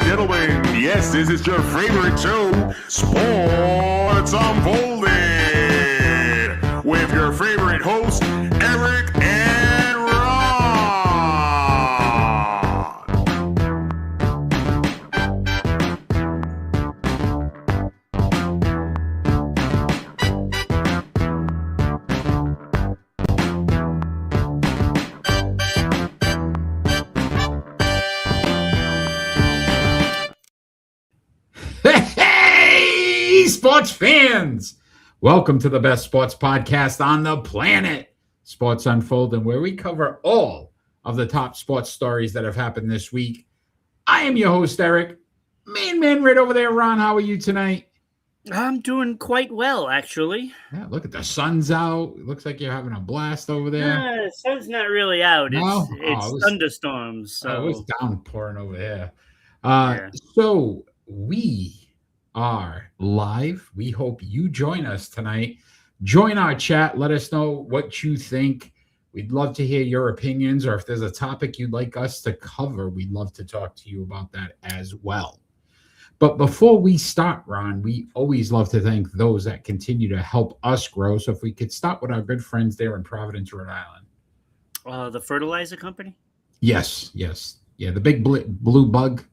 gentlemen, yes, this is your favorite show, Sports Unfolded, with your favorite hosts, Eric and Ron. Hey, sports fans! Welcome to the best sports podcast on the planet, Sports Unfolding, where we cover all of the top sports stories that have happened this week. I am your host, Eric. Main man right over there, Ron. How are you tonight? I'm doing quite well, actually. Yeah, look at the sun's out. It looks like you're having a blast over there. The sun's not really out. No? It's thunderstorms. So. It was downpouring over here. Yeah. So we are live. We hope you join us tonight. Join our chat. Let us know what you think. We'd love to hear your opinions, or if there's a topic you'd like us to cover, we'd love to talk to you about that as well. But before we start, Ron, we always love to thank those that continue to help us grow. So if we could start with our good friends there in Providence, Rhode Island. The fertilizer company? Yes. Yeah, the big blue bug.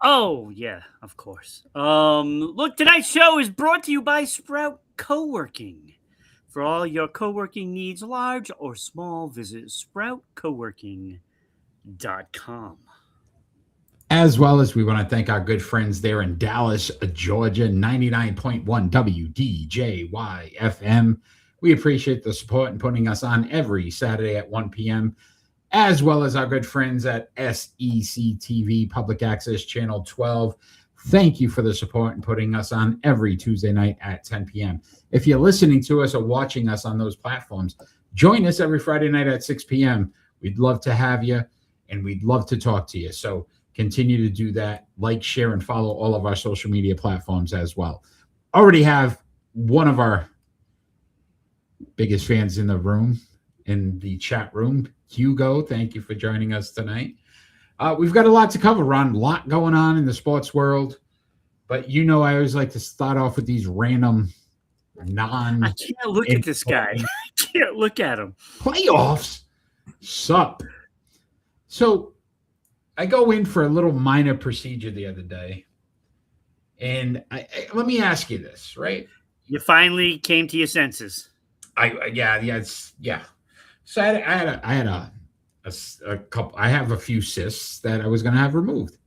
Oh, yeah, of course. Look, tonight's show is brought to you by Sprout Co-working. For all your co-working needs, large or small, visit sproutcoworking.com. As well as we want to thank our good friends there in Dallas, Georgia, 99.1 WDJY FM. We appreciate the support and putting us on every Saturday at 1 p.m., as well as our good friends at S6E16 Public Access Channel 12. Thank you for the support and putting us on every Tuesday night at 10 p.m. If you're listening to us or watching us on those platforms, join us every Friday night at 6 p.m. We'd love to have you, and we'd love to talk to you. So continue to do that. Like, share, and follow all of our social media platforms as well. Already have one of our biggest fans in the room, in the chat room, Hugo. Thank you for joining us tonight. We've got a lot to cover, Ron. A lot going on in the sports world. But I always like to start off with these random I can't look at this guy. I can't look at him. Playoffs? Sup? So I go in for a little minor procedure the other day. And let me ask you this, right? You finally came to your senses. Yeah. So I had a couple. I have a few cysts that I was going to have removed.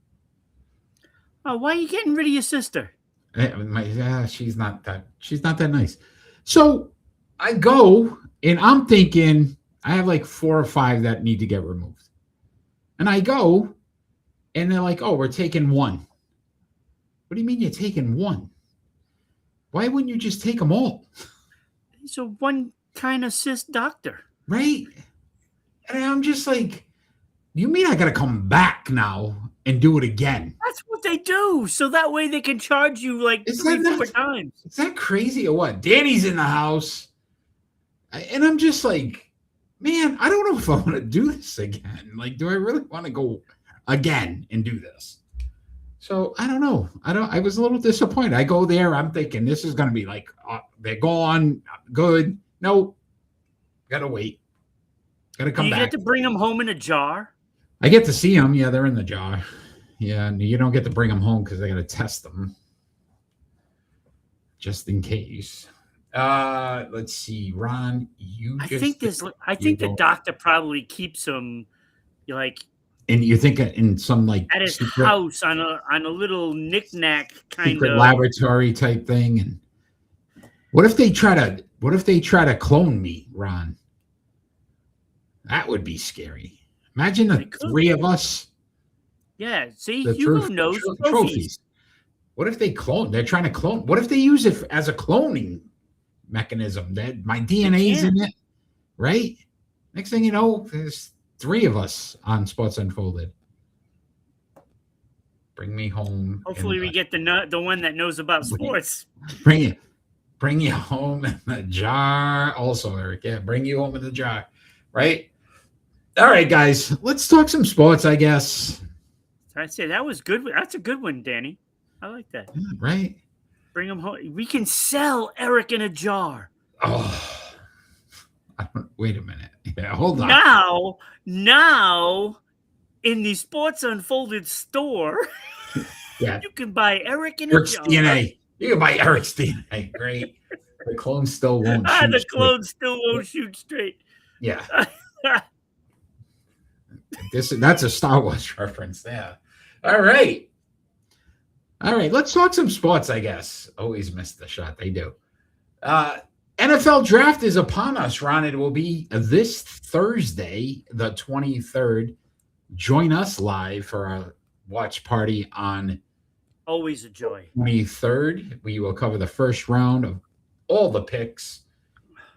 Oh, why are you getting rid of your sister? She's not that nice. So I go and I'm thinking I have like 4 or 5 that need to get removed. And I go and they're like, "Oh, we're taking one." What do you mean you're taking one? Why wouldn't you just take them all? He's a one kind of cyst doctor. Right? And I'm just like, you mean I got to come back now and do it again? That's what they do. So that way they can charge you like 3-4 times. Is that crazy or what? Danny's in the house. And I'm just like, man, I don't know if I want to do this again. Like, do I really want to go again and do this? So I don't know. I was a little disappointed. I go there. I'm thinking this is going to be like, they're gone. Good. Nope. Got to wait. Got to come back. You get to bring them home in a jar? I get to see them. Yeah, they're in the jar. Yeah, and you don't get to bring them home because they got to test them. Just in case. Let's see. Ron, I think the doctor probably keeps them like. And you think in some like at his house on a little knickknack kind of laboratory type thing. And what if they try to clone me, Ron? That would be scary. Imagine the 3 of us. Yeah, see, Hugo knows trophies. What if they clone? They're trying to clone. What if they use it as a cloning mechanism? That my DNA's in it, right? Next thing you know, there's 3 of us on Sports Unfolded. Bring me home. Hopefully, we get the one that knows about sports. Bring you home in the jar. Also, Eric, yeah, bring you home in the jar, right? All right, guys, let's talk some sports, I guess. I say that was good. That's a good one, Danny. I like that. Yeah, right? Bring him home. We can sell Eric in a jar. Oh, wait a minute. Yeah, hold on. Now, in the Sports Unfolded store, Yeah. you can buy Eric in Eric's a jar. DNA. You can buy Eric's DNA. Great. The clone still won't shoot The straight. clone still won't shoot straight. Yeah. That's a Star Wars reference there. All right. Let's talk some sports, I guess. Always miss the shot. They do. NFL draft is upon us, Ron. It will be this Thursday, the 23rd. Join us live for our watch party on Always a joy. 23rd. We will cover the first round of all the picks.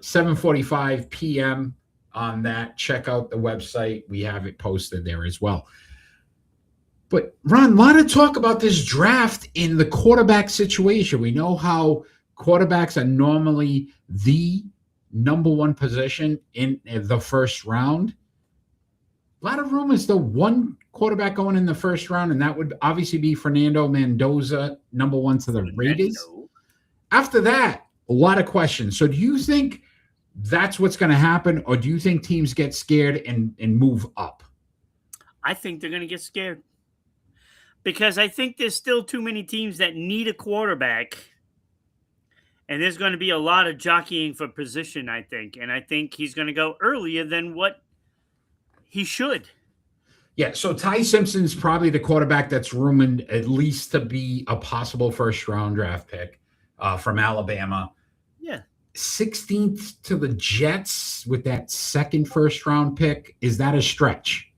7:45 p.m. on that. Check out the website. We have it posted there as well. But, Ron, a lot of talk about this draft in the quarterback situation. We know how quarterbacks are normally the number one position in the first round. A lot of rumors, though, one quarterback going in the first round, and that would obviously be Fernando Mendoza, number one to the Raiders. After that, a lot of questions. So do you think that's what's going to happen, or do you think teams get scared and move up? I think they're going to get scared. Because I think there's still too many teams that need a quarterback. And there's going to be a lot of jockeying for position, I think. And I think he's going to go earlier than what he should. Yeah, so Ty Simpson's probably the quarterback that's rumored at least to be a possible first-round draft pick from Alabama. Yeah. 16th to the Jets with that second first-round pick. Is that a stretch?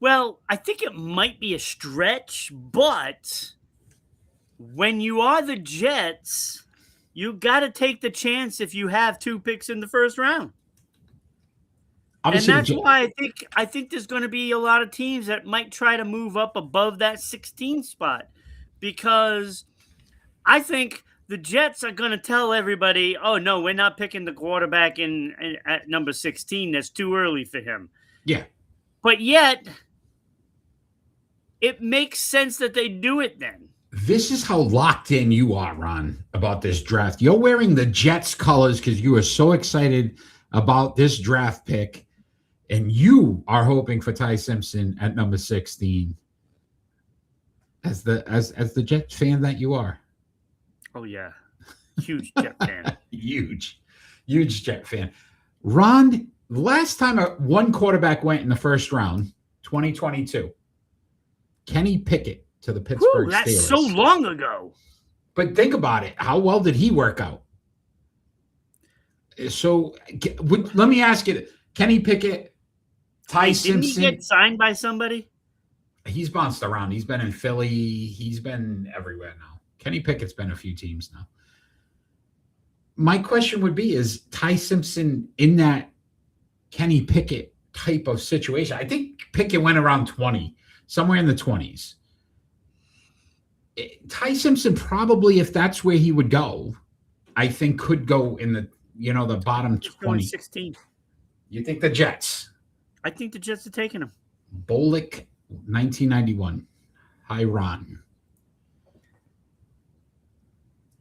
Well, I think it might be a stretch, but when you are the Jets, you got to take the chance if you have two picks in the first round. Obviously, and that's why I think there's going to be a lot of teams that might try to move up above that 16 spot, because I think the Jets are going to tell everybody, oh, no, we're not picking the quarterback at number 16. That's too early for him. Yeah. But yet, it makes sense that they do it then. This is how locked in you are, Ron, about this draft. You're wearing the Jets colors because you are so excited about this draft pick, and you are hoping for Ty Simpson at number 16 as the Jets fan that you are. Oh, yeah. Huge Jet fan. Huge Jet fan. Ron, last time one quarterback went in the first round, 2022, Kenny Pickett to the Pittsburgh Steelers. That's so long ago. But think about it. How well did he work out? So let me ask you, Kenny Pickett, Ty Simpson. Didn't he get signed by somebody? He's bounced around. He's been in Philly. He's been everywhere now. Kenny Pickett's been a few teams now. My question would be, is Ty Simpson in that Kenny Pickett type of situation? I think Pickett went around 20, somewhere in the 20s. Ty Simpson probably, if that's where he would go, I think could go in the the bottom 20. 16. You think the Jets? I think the Jets are taking him. Bolick, 1991. Hi, Ron.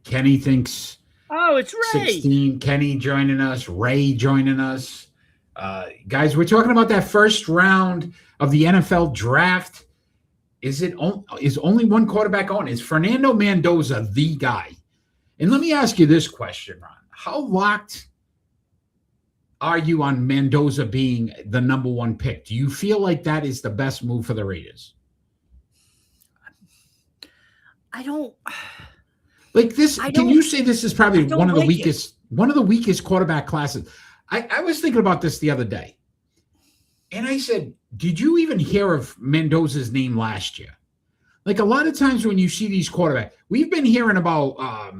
Kenny thinks. Oh, it's Ray. 16. Kenny joining us. Ray joining us. Guys, we're talking about that first round of the NFL draft. Is only one quarterback on? Is Fernando Mendoza the guy? And let me ask you this question, Ron. How locked are you on Mendoza being the number one pick? Do you feel like that is the best move for the Raiders? I don't like this. Can you say this is probably one of the weakest quarterback classes? I was thinking about this the other day, and I said, did you even hear of Mendoza's name last year? Like a lot of times when you see these quarterbacks, we've been hearing about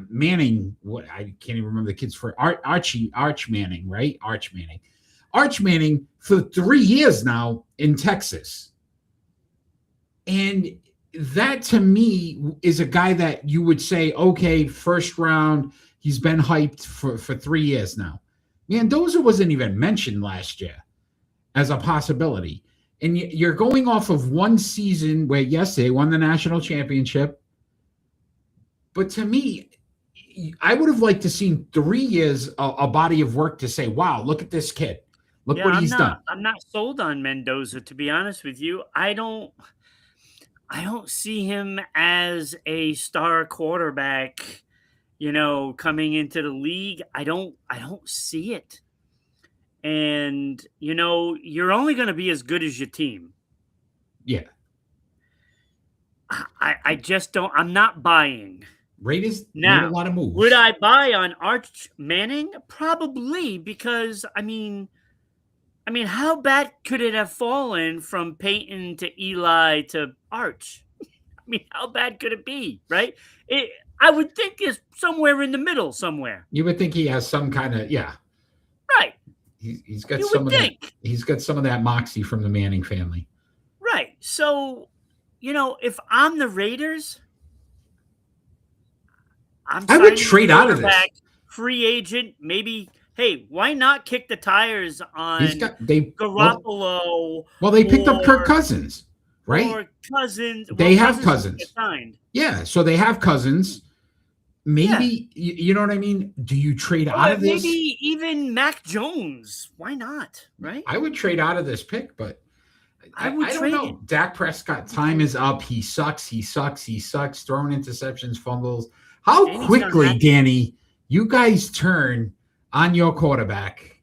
Manning. I can't even remember the kids for Arch Manning, right? Arch Manning for 3 years now in Texas. And that to me is a guy that you would say, okay, first round, he's been hyped for 3 years now. Mendoza wasn't even mentioned last year as a possibility. And you're going off of one season where, yes, they won the national championship. But to me, I would have liked to see 3 years, a body of work to say, wow, look at this kid. Look what he's done. I'm not sold on Mendoza, to be honest with you. I don't see him as a star quarterback, coming into the league. I don't see it. And, you're only going to be as good as your team. Yeah. I just don't. I'm not buying. Raiders Now, made a lot of moves. Would I buy on Arch Manning? Probably, because, I mean, how bad could it have fallen from Peyton to Eli to Arch? I mean, how bad could it be, right? I would think it's somewhere in the middle somewhere. You would think he has some kind of, yeah. Right. He's got some of that. He's got some of that moxie from the Manning family. Right. So, if I'm the Raiders, I would trade out of this. Free agent, maybe. Hey, why not kick the tires on Garoppolo? Well, they picked up Kirk Cousins, right? Or Cousins. They have Cousins. Signed. Yeah, so they have Cousins. Maybe, you know what I mean? Do you trade out of this? Maybe even Mac Jones. Why not, right? I would trade out of this pick, but I would don't know. Dak Prescott, time is up. He sucks. Throwing interceptions, fumbles. How quickly, Danny, you guys turn on your quarterback.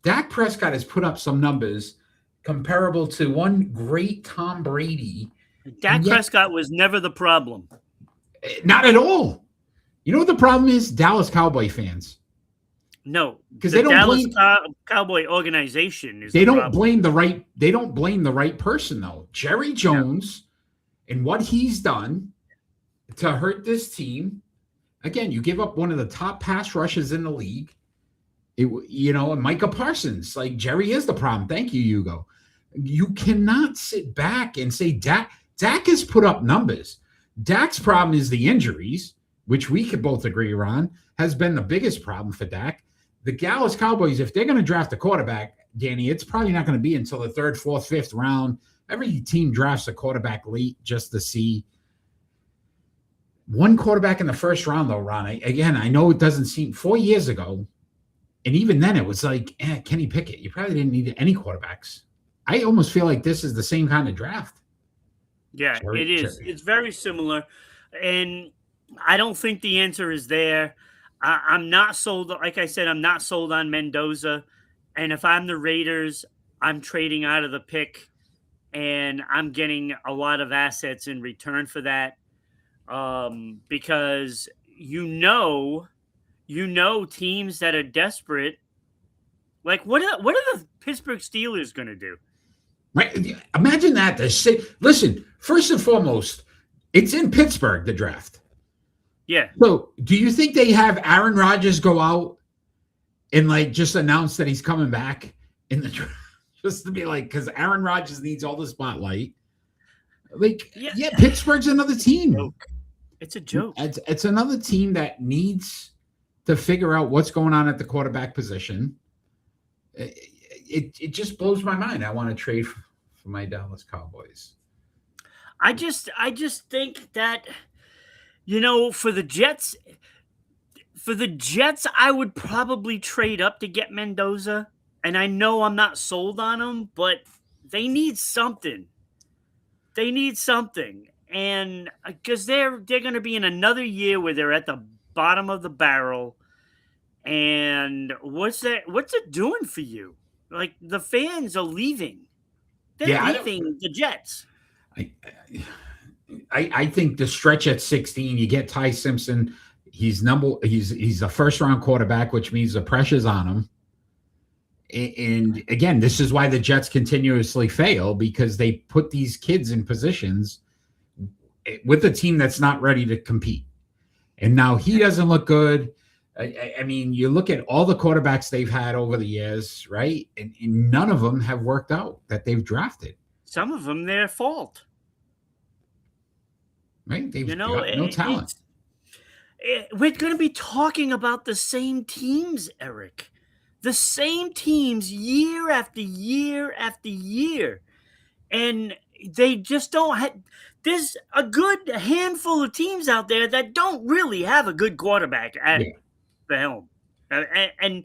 Dak Prescott has put up some numbers comparable to one great Tom Brady. Dak Prescott was never the problem. Not at all. You know what the problem is? Dallas Cowboy fans. No, because the Dallas Cowboy organization is. They don't blame the right. They don't blame the right person though. Jerry Jones and what he's done to hurt this team. Again, you give up one of the top pass rushers in the league. And Micah Parsons, like Jerry is the problem. Thank you, Hugo. You cannot sit back and say Dak has put up numbers. Dak's problem is the injuries, which we could both agree on, has been the biggest problem for Dak. The Dallas Cowboys, if they're going to draft a quarterback, Danny, it's probably not going to be until the 3rd, 4th, 5th round. Every team drafts a quarterback late just to see. One quarterback in the 1st round, though, Ron. I know it doesn't seem 4 years ago, and even then it was like, Kenny Pickett. You probably didn't need any quarterbacks. I almost feel like this is the same kind of draft. Yeah, it is. It's very similar. And I don't think the answer is there. I'm not sold. Like I said, I'm not sold on Mendoza. And if I'm the Raiders, I'm trading out of the pick. And I'm getting a lot of assets in return for that. Because teams that are desperate. Like, what are the Pittsburgh Steelers going to do? Right. Imagine that. Listen, first and foremost, it's in Pittsburgh, the draft. Yeah. So do you think they have Aaron Rodgers go out and just announce that he's coming back in the draft? Just to be because Aaron Rodgers needs all the spotlight. Pittsburgh's another team. It's a joke. It's another team that needs to figure out what's going on at the quarterback position. It just blows my mind. I want to trade for my Dallas Cowboys. I just think that, for the Jets, I would probably trade up to get Mendoza. And I know I'm not sold on them, but they need something. And because they're going to be in another year where they're at the bottom of the barrel. And what's it doing for you? Like, the fans are leaving. They're leaving the Jets. I think the stretch at 16, you get Ty Simpson. He's a 1st-round quarterback, which means the pressure's on him. And again, this is why the Jets continuously fail, because they put these kids in positions with a team that's not ready to compete. And now he doesn't look good. I mean, you look at all the quarterbacks they've had over the years, right? And none of them have worked out that they've drafted. Some of them, their fault. Right? They've got no talent. We're going to be talking about the same teams, Eric. the same teams year after year after year. And they just don't have. There's a good handful of teams out there that don't really have a good quarterback at the helm. And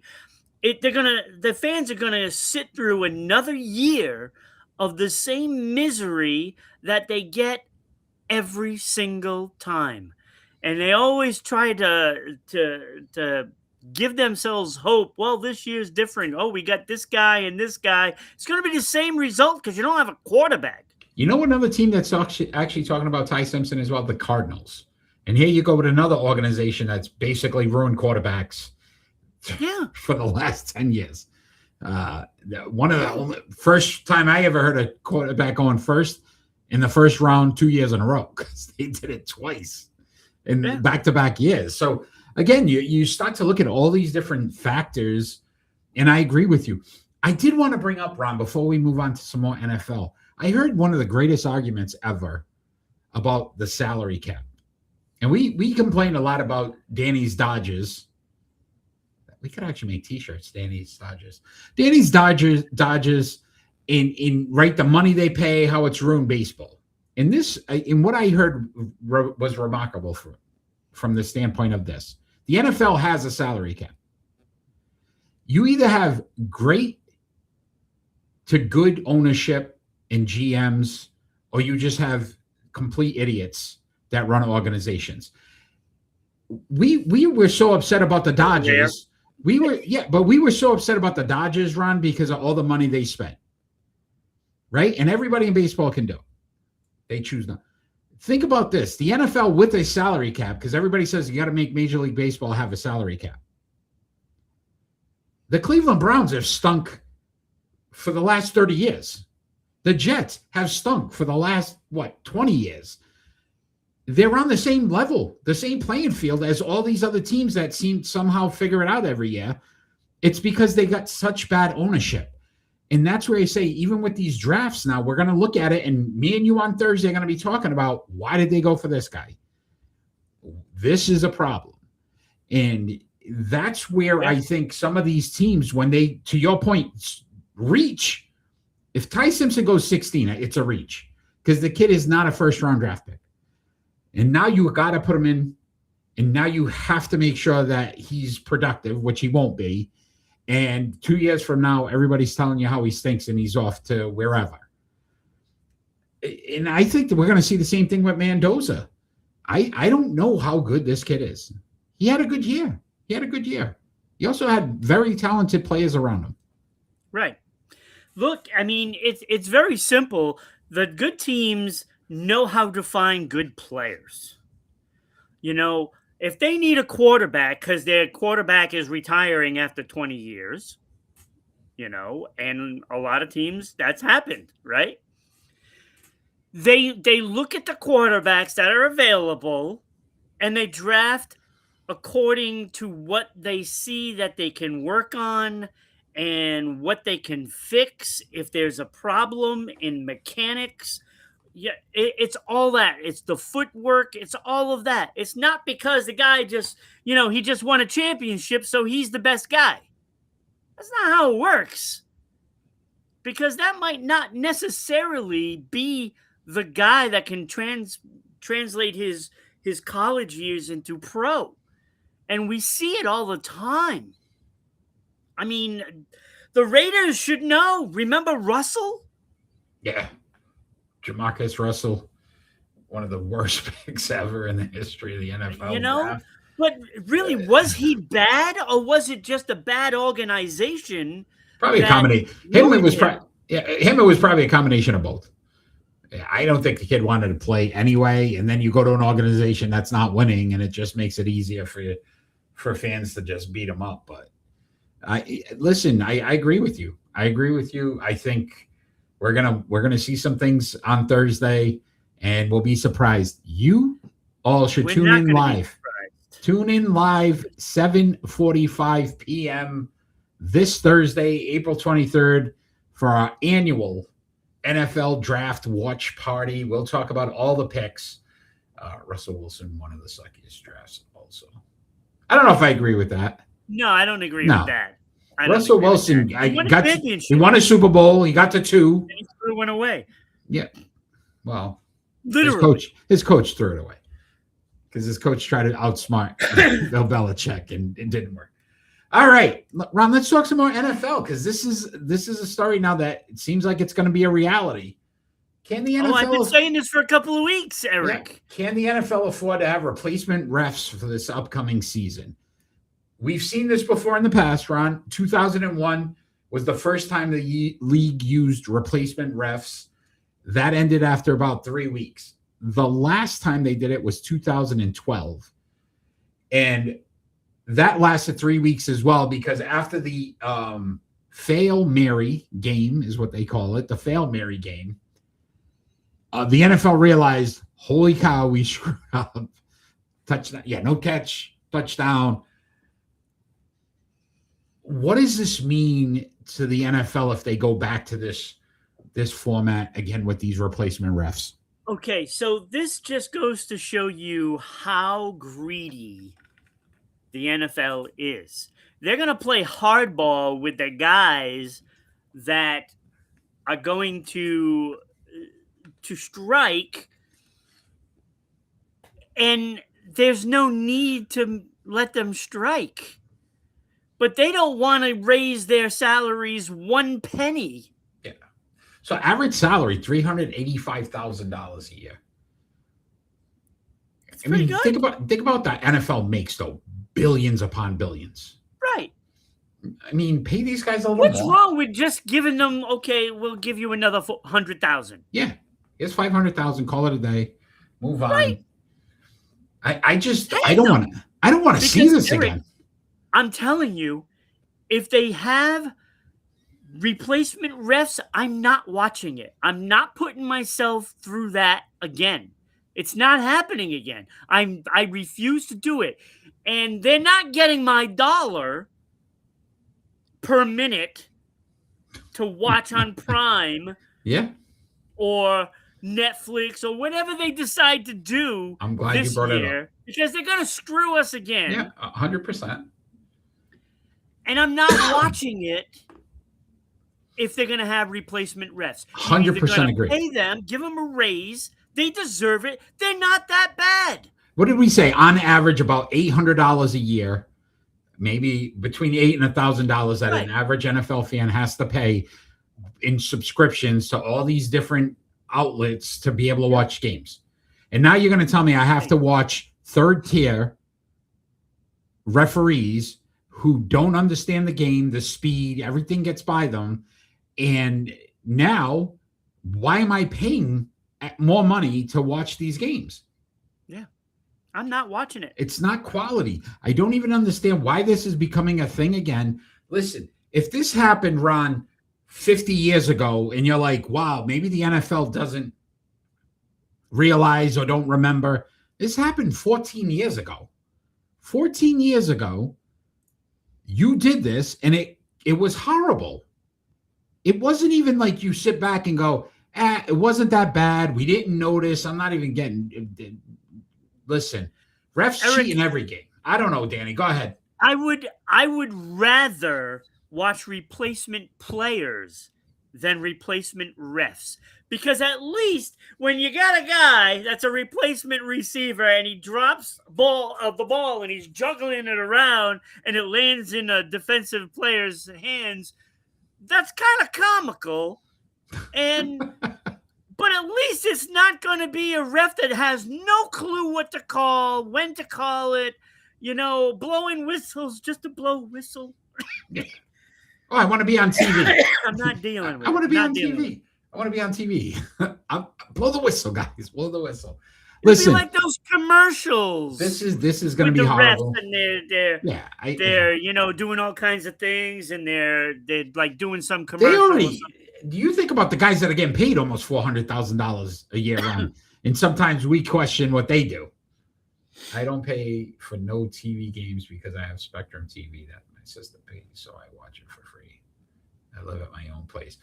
the fans are gonna sit through another year of the same misery that they get every single time, and they always try to give themselves hope. Well, this year's different. Oh, we got this guy and this guy. It's going to be the same result because you don't have a quarterback. You know another team that's actually talking about Ty Simpson as well? The Cardinals. And here you go with another organization that's basically ruined quarterbacks for the last 10 years. One of the first time I ever heard a quarterback going first in the first round 2 years in a row, because they did it twice in back-to-back years. So again, you start to look at all these different factors, and I agree with you. I did want to bring up, Ron, before we move on to some more NFL, I heard one of the greatest arguments ever about the salary cap. And we complain a lot about Danny's Dodgers. We could actually make T-shirts, Danny's Dodgers. Danny's Dodgers in right, the money they pay, how it's ruined baseball. And this, in what I heard, was remarkable from the standpoint of this. The NFL has a salary cap. You either have great to good ownership and GMs, or you just have complete idiots that run organizations. We were so upset about the Dodgers. We were so upset about the Dodgers, Ron, because of all the money they spent. Right? And everybody in baseball can do it. They choose not. Think about this. The NFL with a salary cap, because everybody says you got to make Major League Baseball have a salary cap. The Cleveland Browns have stunk for the last 30 years. The Jets have stunk for the last, 20 years. They're on the same level, the same playing field as all these other teams that seem to somehow figure it out every year. It's because they got such bad ownership. And that's where I say, even with these drafts now, we're going to look at it, and me and you on Thursday are going to be talking about, why did they go for this guy? This is a problem. And that's where I think some of these teams, when they, to your point, reach, if Ty Simpson goes 16, it's a reach, because the kid is not a first-round draft pick. And now you got to put him in, and now you have to make sure that he's productive, which he won't be. And 2 years from now, everybody's telling you how he stinks and he's off to wherever. And I think that we're going to see the same thing with Mendoza. I don't know how good this kid is. He had a good year. He also had very talented players around him. Right. Look, I mean, it's very simple. The good teams know how to find good players. You know, if they need a quarterback because their quarterback is retiring after 20 years, and a lot of teams, that's happened, right? They look at the quarterbacks that are available and they draft according to what they see that they can work on and what they can fix if there's a problem in mechanics. Yeah, it's all that. It's the footwork. It's all of that. It's not because the guy just, he just won a championship, so he's the best guy. That's not how it works. Because that might not necessarily be the guy that can translate his college years into pro. And we see it all the time. I mean, the Raiders should know. Remember Russell? Yeah. Jamarcus Russell, one of the worst picks ever in the history of the NFL. Draft. But really, was he bad, or was it just a bad organization? Probably a combination. It was probably a combination of both. I don't think the kid wanted to play anyway, and then you go to an organization that's not winning, and it just makes it easier for fans to just beat him up. But I agree with you. I think we're gonna see some things on Thursday, and we'll be surprised. You all should tune in live. Tune in live 7:45 p.m. this Thursday, April 23rd, for our annual NFL Draft Watch Party. We'll talk about all the picks. Russell Wilson, one of the suckiest drafts also. I don't know if I agree with that. No, I don't agree with that. Russell Wilson, he won a Super Bowl. He got to 2. And he threw one away. Yeah. Well, literally, his coach threw it away because his coach tried to outsmart Bill Belichick and it didn't work. All right, Ron, let's talk some more NFL because this is a story now that it seems like it's going to be a reality. Can the NFL? I've been saying this for a couple of weeks, Eric. Yeah. Can the NFL afford to have replacement refs for this upcoming season? We've seen this before in the past, Ron. 2001 was the first time the league used replacement refs. That ended after about 3 weeks. The last time they did it was 2012. And that lasted 3 weeks as well because after the Fail Mary game is what they call it, the Fail Mary game, the NFL realized, holy cow, we screwed up. Touchdown. Yeah, no catch, touchdown. What does this mean to the NFL if they go back to this format again with these replacement refs? Okay, so this just goes to show you how greedy the NFL is. They're going to play hardball with the guys that are going to strike, and there's no need to let them strike. But they don't want to raise their salaries 1 penny. Yeah. So average salary, $385,000 a year. It's pretty good. Think about that NFL makes though billions upon billions. Right. I mean, pay these guys a little more. What's wrong with just giving them? Okay, we'll give you another 100,000. Yeah, it's 500,000. Call it a day. Move on. Right. I don't want to see this again. I'm telling you, if they have replacement refs, I'm not watching it. I'm not putting myself through that again. It's not happening again. I refuse to do it. And they're not getting my $1 per minute to watch on Prime. Yeah. Or Netflix or whatever they decide to do. I'm glad you brought it up. Because they're going to screw us again. Yeah, 100%. And I'm not watching it if they're going to have replacement refs. 100% agree. Pay them, give them a raise. They deserve it. They're not that bad. What did we say? On average, about $800 a year, maybe between $800 and $1,000 that an average NFL fan has to pay in subscriptions to all these different outlets to be able to watch games. And now you're going to tell me I have to watch third-tier referees who don't understand the game, the speed, everything gets by them. And now, why am I paying more money to watch these games? Yeah, I'm not watching it. It's not quality. I don't even understand why this is becoming a thing again. Listen, if this happened, Ron, 50 years ago, and you're like, wow, maybe the NFL doesn't realize or don't remember. This happened 14 years ago. 14 years ago, you did this, and it was horrible. It wasn't even like you sit back and go, it wasn't that bad. We didn't notice. I'm not even getting. Listen, refs cheat in every game. I don't know, Danny. Go ahead. I would rather watch replacement players than replacement refs. Because at least when you got a guy that's a replacement receiver and he drops the ball and he's juggling it around and it lands in a defensive player's hands, that's kind of comical. And but at least it's not going to be a ref that has no clue what to call, when to call it, blowing whistles just to blow whistle. Oh, I want to be on TV. I'm not dealing with it. I want to be on TV. I want to be on TV. Blow the whistle, guys. Blow the whistle. Listen, like those commercials. This is going to be horrible. And they're doing all kinds of things, and they're like doing some commercials. Do you think about the guys that are getting paid almost $400,000 a year on, and sometimes we question what they do. I don't pay for no TV games because I have Spectrum TV that my sister pays, so I watch it for free. I live at my own place.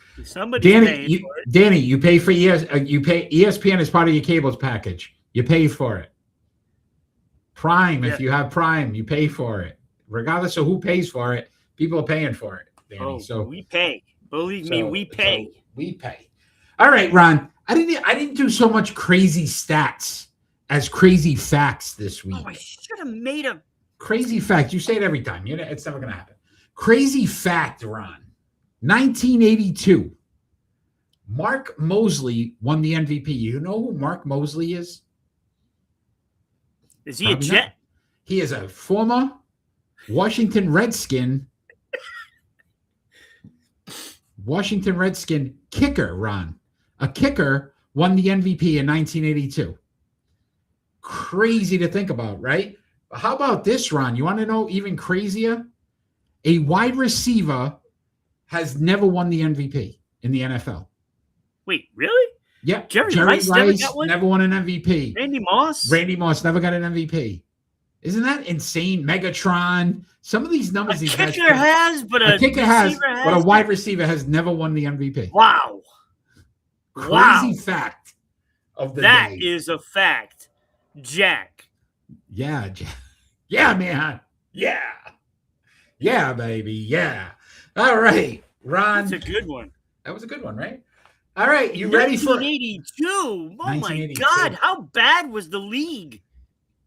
Danny, you pay for you pay ESPN as part of your cables package. You pay for it. Prime, if you have Prime, you pay for it. Regardless of who pays for it, People are paying for it, Danny. Oh, so we pay. Believe me, we pay. So we pay. All right, Ron. I didn't do so much crazy stats as crazy facts this week. Oh, I should have made a crazy fact. You say it every time. You know, it's never going to happen. Crazy fact, Ron. 1982. Mark Mosley won the MVP. You know who Mark Mosley is? Is he Probably a Jet? Not. He is a former Washington Redskin. Washington Redskin kicker, Ron. A kicker won the MVP in 1982. Crazy to think about, right? But how about this, Ron? You want to know even crazier? A wide receiver has never won the MVP in the NFL. Wait, really? Yeah. Jerry Rice never got one? Never won an MVP. Randy Moss never got an MVP. Isn't that insane? Megatron. Some of these numbers a kicker has, but a kicker has, but a wide receiver has never won the MVP. Wow. Crazy fact of the day. That is a fact, Jack. Yeah, yeah, man. Yeah. Yeah, baby. Yeah. All right, Ron. That's a good one. That was a good one, right? All right, you ready for 1982? Oh my God, how bad was the league?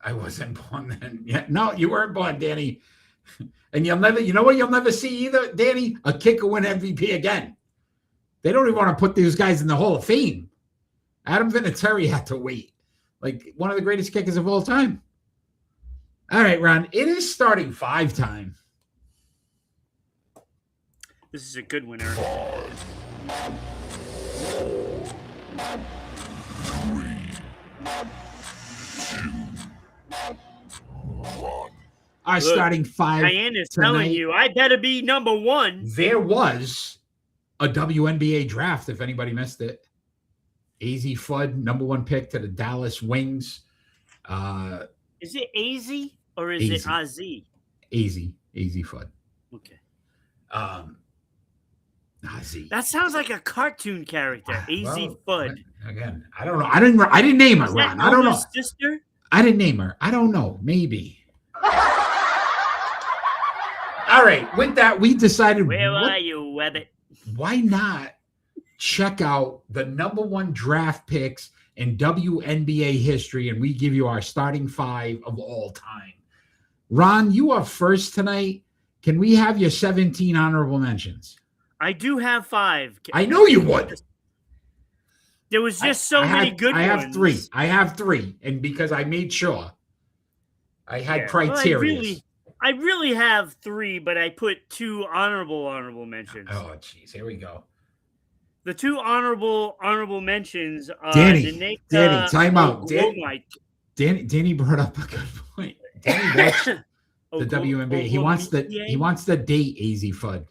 I wasn't born then. Yeah, no, you weren't born, Danny. And you'll never, you know what you'll never see either, Danny? A kicker win MVP again. They don't even want to put these guys in the Hall of Fame. Adam Vinatieri had to wait. Like one of the greatest kickers of all time. All right, Ron, it is starting 5 time. This is a good one, Eric. 5, 4, 3, 2, 1. Our starting 5. Diane is telling you, I better be number 1. There was a WNBA draft, if anybody missed it. AZ Fudd, number 1 pick to the Dallas Wings. Is it AZ or is it AZ? AZ Fudd. Okay. AZ. That sounds like a cartoon character. AZ Fudd. Again, I don't know. I didn't name her, Ron. I don't know. Sister? I didn't name her. I don't know. Maybe. All right. With that, we decided. Where are you, Webbit? Why not check out the number 1 draft picks in WNBA history, and we give you our starting 5 of all time. Ron, you are first tonight. Can we have your 17 honorable mentions? I do have 5. I know you would. There was just many good ones. I have 3. And because I made sure I had criteria. Well, I really have 3, but I put 2 honorable mentions. Oh, jeez. Here we go. The 2 honorable mentions are Danny, time out. Danny brought up a good point. Danny watched the WNBA. He wants the date AZ Fudd.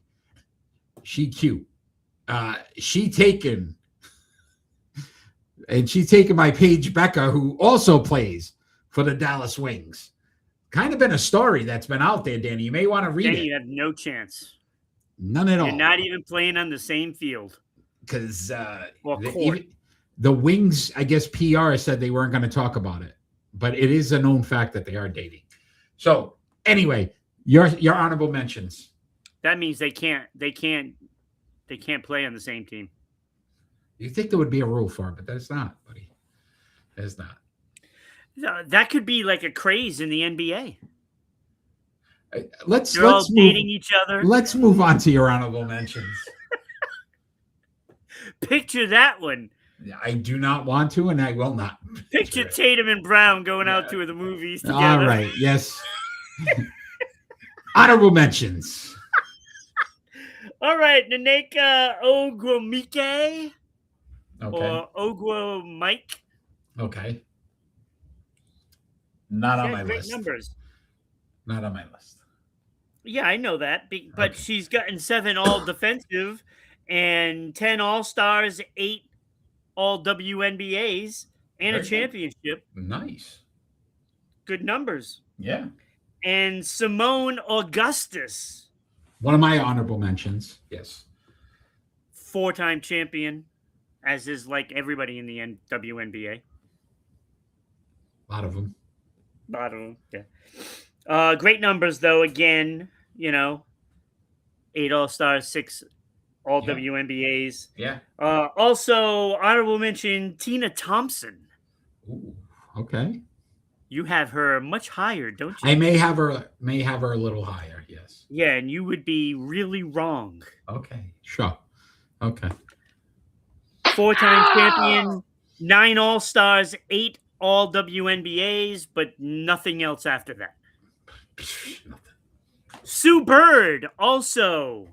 She cute. She's taken my Paige Becca, who also plays for the Dallas Wings. Kind of been a story that's been out there, Danny. You may want to read it. You have no chance. None at all. You're not even playing on the same field. Because the Wings, I guess PR said they weren't going to talk about it. But it is a known fact that they are dating. So anyway, your honorable mentions. That means they can't play on the same team. You think there would be a rule for it, but that's not, buddy. That's not. That could be like a craze in the NBA. Let's dating each other. Let's move on to your honorable mentions. Picture that one. I do not want to, and I will not. Picture Tatum and Brown going out to the movies together. All right. Yes. Honorable mentions. All right. Naneka Ogwumike. Okay. Or Ogwo Mike. Okay. Not on my great list. Numbers. Not on my list. Yeah, I know that. But she's gotten 7 all defensive and 10 all-stars, 8 all WNBAs, and a championship. Nice. Good numbers. Yeah. And Simone Augustus. One of my honorable mentions. Yes. 4-time champion, as is like everybody in the WNBA. A lot of them. Yeah. Great numbers, though. Again, 8 All-Stars, 6 All Yeah. WNBAs. Yeah. Also, honorable mention Tina Thompson. Ooh, okay. You have her much higher, don't you? I may have her a little higher. Yes. Yeah, and you would be really wrong. Okay. Sure. Okay. 4-time champion, 9 All-Stars, 8 All WNBAs, but nothing else after that. Sue Bird, also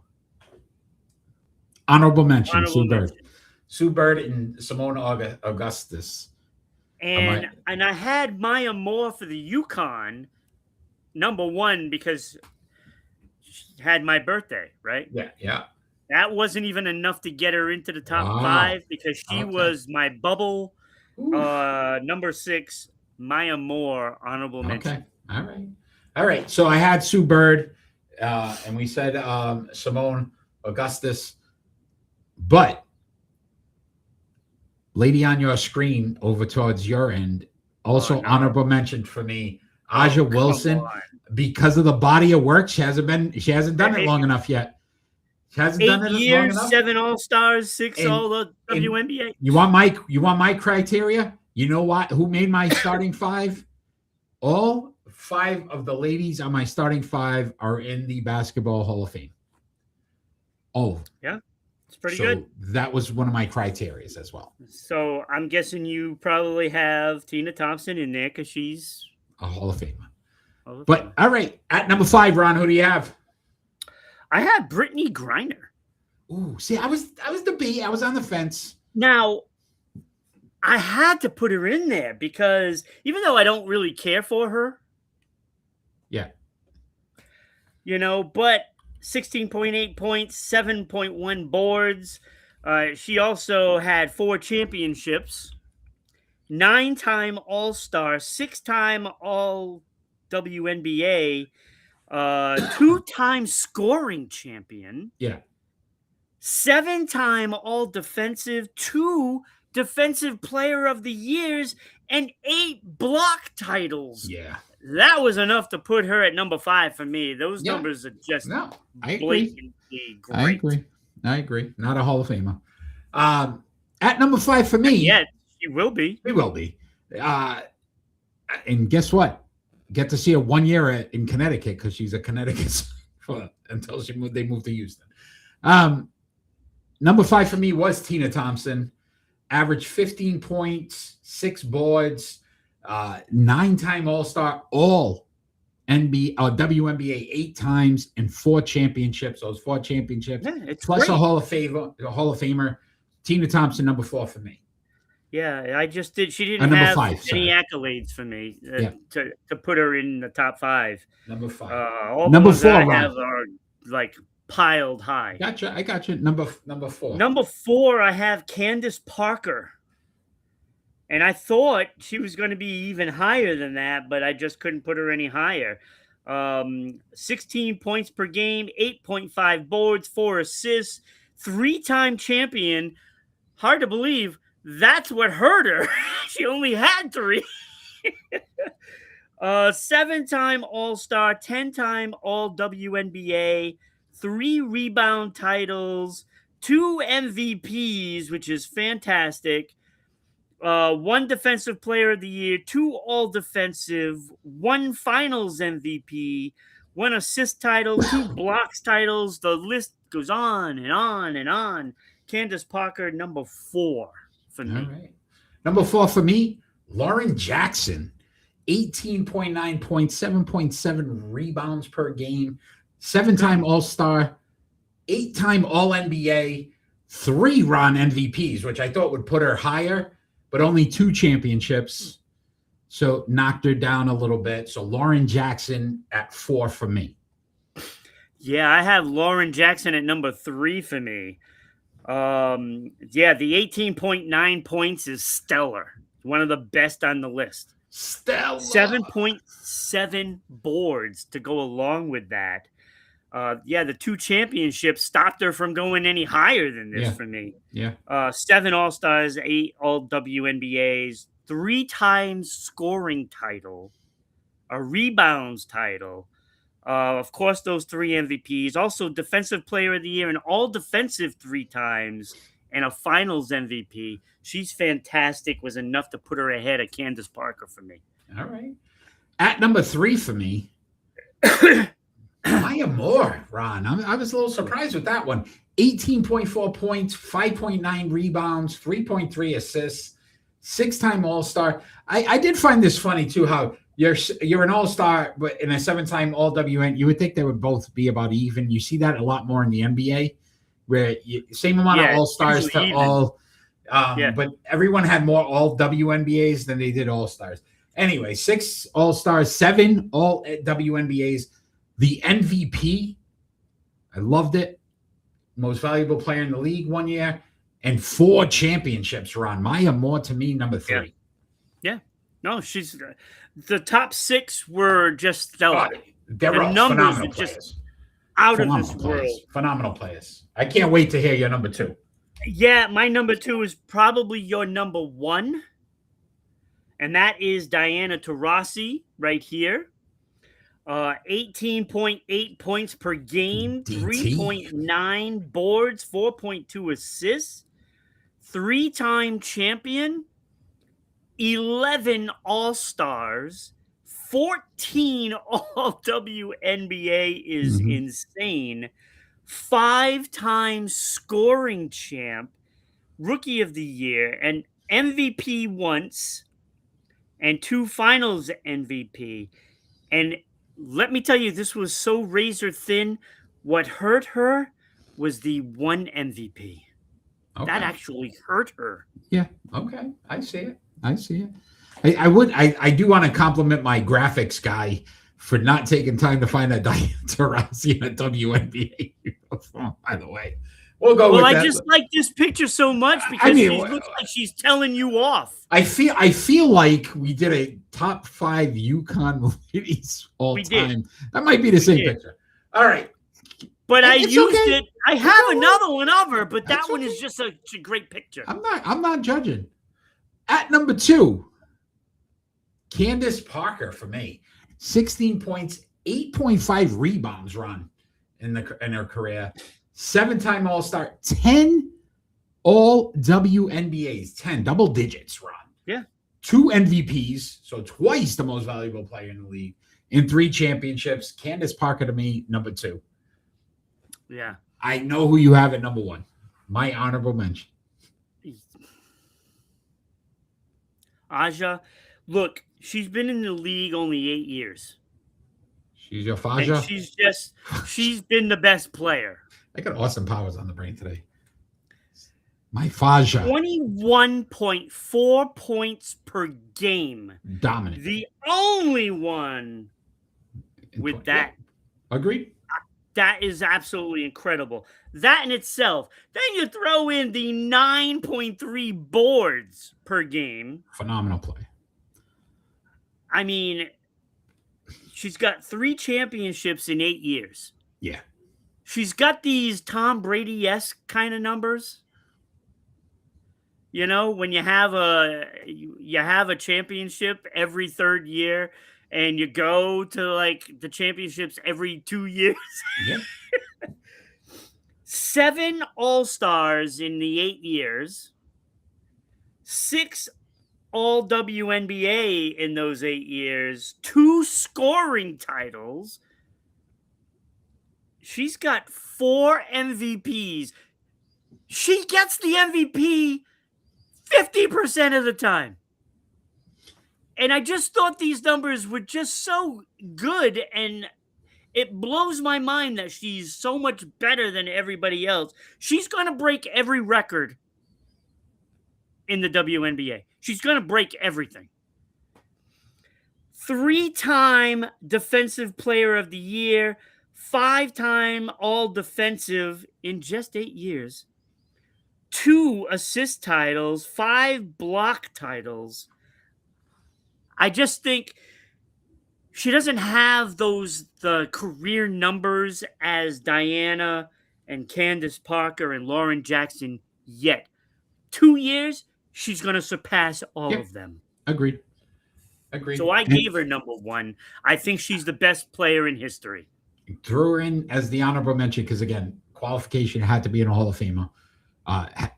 Honorable mention. honorable Sue Bird. mention. Sue Bird and Simone Augustus. And I had Maya Moore for the Yukon, number 1, because she had my birthday, right? Yeah. Yeah. That wasn't even enough to get her into the top Wow. 5 because she Okay. was my bubble. Oof. Number 6, Maya Moore, honorable mention. Okay. All right. So I had Sue Bird, and we said Simone Augustus, but lady on your screen over towards your end, also honorable mention for me, Aja Wilson, because of the body of work. She hasn't done it long enough yet. She hasn't 8 done it years, long enough. 7 All-Stars, 6 And- All WNBA. You want my criteria? You know what? Who made my starting 5? All 5 of the ladies on my starting 5 are in the Basketball Hall of Fame. Oh, yeah, it's pretty so good. that was one of my criteria as well. So I'm guessing you probably have Tina Thompson in there because she's A Hall of Famer. Hall of But Famer. all right, at number 5, Ron, who do you have? I have Brittany Griner. Ooh, see, I was debating. I was on the fence. Now, I had to put her in there because even though I don't really care for her, Yeah. but 16.8 points, 7.1 boards. She also had 4 championships, 9-time All-Star, 6-time All WNBA, 2-time scoring champion. Yeah. 7-time All Defensive, 2 Defensive Player of the Years, and 8 block titles. Yeah. That was enough to put her at number 5 for me. Those numbers are just I agree. blatantly great. I agree. Not a Hall of Famer. At number 5 for me. Yeah, she will be. He will be. And guess what? Get to see her 1 year in Connecticut because she's a Connecticut until they moved to Houston. Number 5 for me was Tina Thompson. Averaged 15 points, 6 boards, 9-time All-Star, all WNBA 8 times, and 4 championships. Those 4 championships, plus great. a Hall of Famer. Tina Thompson, number 4 for me. Yeah, I just did. She didn't number have 5, any accolades for me to put her in the top 5. Number 5. All number the ones 4, that I Ron. have are like piled high. I got you. Number 4. Number 4, I have Candace Parker. And I thought she was going to be even higher than that, but I just couldn't put her any higher. 16 points per game, 8.5 boards, 4 assists, 3-time champion. Hard to believe that's what hurt her. She only had 3. 7-time All-Star, 10-time All WNBA, 3 rebound titles, 2 MVPs, which is fantastic. 1 Defensive Player of the Year, 2 All Defensive, 1 Finals MVP, 1 assist title, 2 blocks titles. The list goes on and on and on. Candace Parker, number 4 for me. All right. Number 4 for me, Lauren Jackson. 18.9 points, 7.7 rebounds per game, 7-time All-Star, 8-time All-NBA, 3 Ron MVPs, which I thought would put her higher, but only 2 championships. So knocked her down a little bit. So Lauren Jackson at 4 for me. Yeah, I have Lauren Jackson at number 3 for me. The 18.9 points is stellar. One of the best on the list. Stellar. 7.7 boards to go along with that. The 2 championships stopped her from going any higher than this for me. Yeah. 7 All-Stars, 8 All WNBAs, 3 times scoring title, a rebounds title, Of course, those 3 MVPs. Also, Defensive Player of the Year and All Defensive 3 times, and a Finals MVP. She's fantastic. Was enough to put her ahead of Candace Parker for me. All right. At number 3 for me, Maya Moore, Ron. I was a little surprised with that one. 18.4 points, 5.9 rebounds, 3.3 assists, 6-time All-Star. I did find this funny, too, how you're an All-Star, but in a 7-time All-WN, you would think they would both be about even. You see that a lot more in the NBA, where same amount of All-Stars to even. All. But everyone had more All-WNBAs than they did All-Stars. Anyway, 6 All-Stars, 7 All-WNBAs. The MVP, I loved it. Most valuable player in the league one year, and 4 championships, Ron. Maya Moore, to me, number 3. Yeah. No, she's the top 6 were just stellar. They're all phenomenal players. Just out of this world. Phenomenal players. I can't wait to hear your number 2. Yeah, my number 2 is probably your number 1. And that is Diana Taurasi right here. 18.8 points per game, 3.9 boards, 4.2 assists, 3-time champion, 11 All-Stars, 14 All-WNBA is insane, 5-time scoring champ, Rookie of the Year, and MVP once, and 2 Finals MVP. And let me tell you, this was so razor thin. What hurt her was the 1 MVP. Okay. That actually hurt her. Yeah. Okay. I see it. I do want to compliment my graphics guy for not taking time to find a Diana Taurasi in a WNBA uniform, by the way. We'll go with that. Well, I just like this picture so much because she looks like she's telling you off. I feel like we did a top 5 UConn ladies all time. That might be the same picture. All right. But I used it. I have another one of her, but that one is just such a great picture. I'm not judging. At number 2, Candace Parker for me. 16 points, 8.5 rebounds, Ron, in her career. 7-time All-Star, 10 All-WNBAs, 10 double digits, Ron. Yeah. 2 MVPs, so twice the most valuable player in the league, in 3 championships. Candace Parker to me, number 2. Yeah. I know who you have at number 1. My honorable mention. Aja, look, she's been in the league only 8 years. She's your Faja? And she's been the best player. I got Austin Powers on the brain today. My Faja. 21.4 points per game. Dominant. The only one with that. Agreed. That is absolutely incredible. That in itself. Then you throw in the 9.3 boards per game. Phenomenal play. I mean, she's got 3 championships in 8 years. Yeah. She's got these Tom Brady-esque kind of numbers. You know, when you have a championship every 3rd year and you go to like the championships every 2 years. Yeah. 7 All-Stars in the 8 years. 6 All-WNBA in those 8 years. 2 scoring titles. She's got 4 MVPs. She gets the MVP 50% of the time. And I just thought these numbers were just so good, and it blows my mind that she's so much better than everybody else. She's going to break every record in the WNBA. She's going to break everything. 3-time Defensive Player of the Year, 5-time All-Defensive in just 8 years, 2 assist titles, 5 block titles. I just think she doesn't have the career numbers as Diana and Candace Parker and Lauren Jackson yet. 2 years, she's going to surpass all of them. Agreed. So I gave her number 1. I think she's the best player in history. threw her in as the honorable mention because, again, qualification had to be in a Hall of Famer.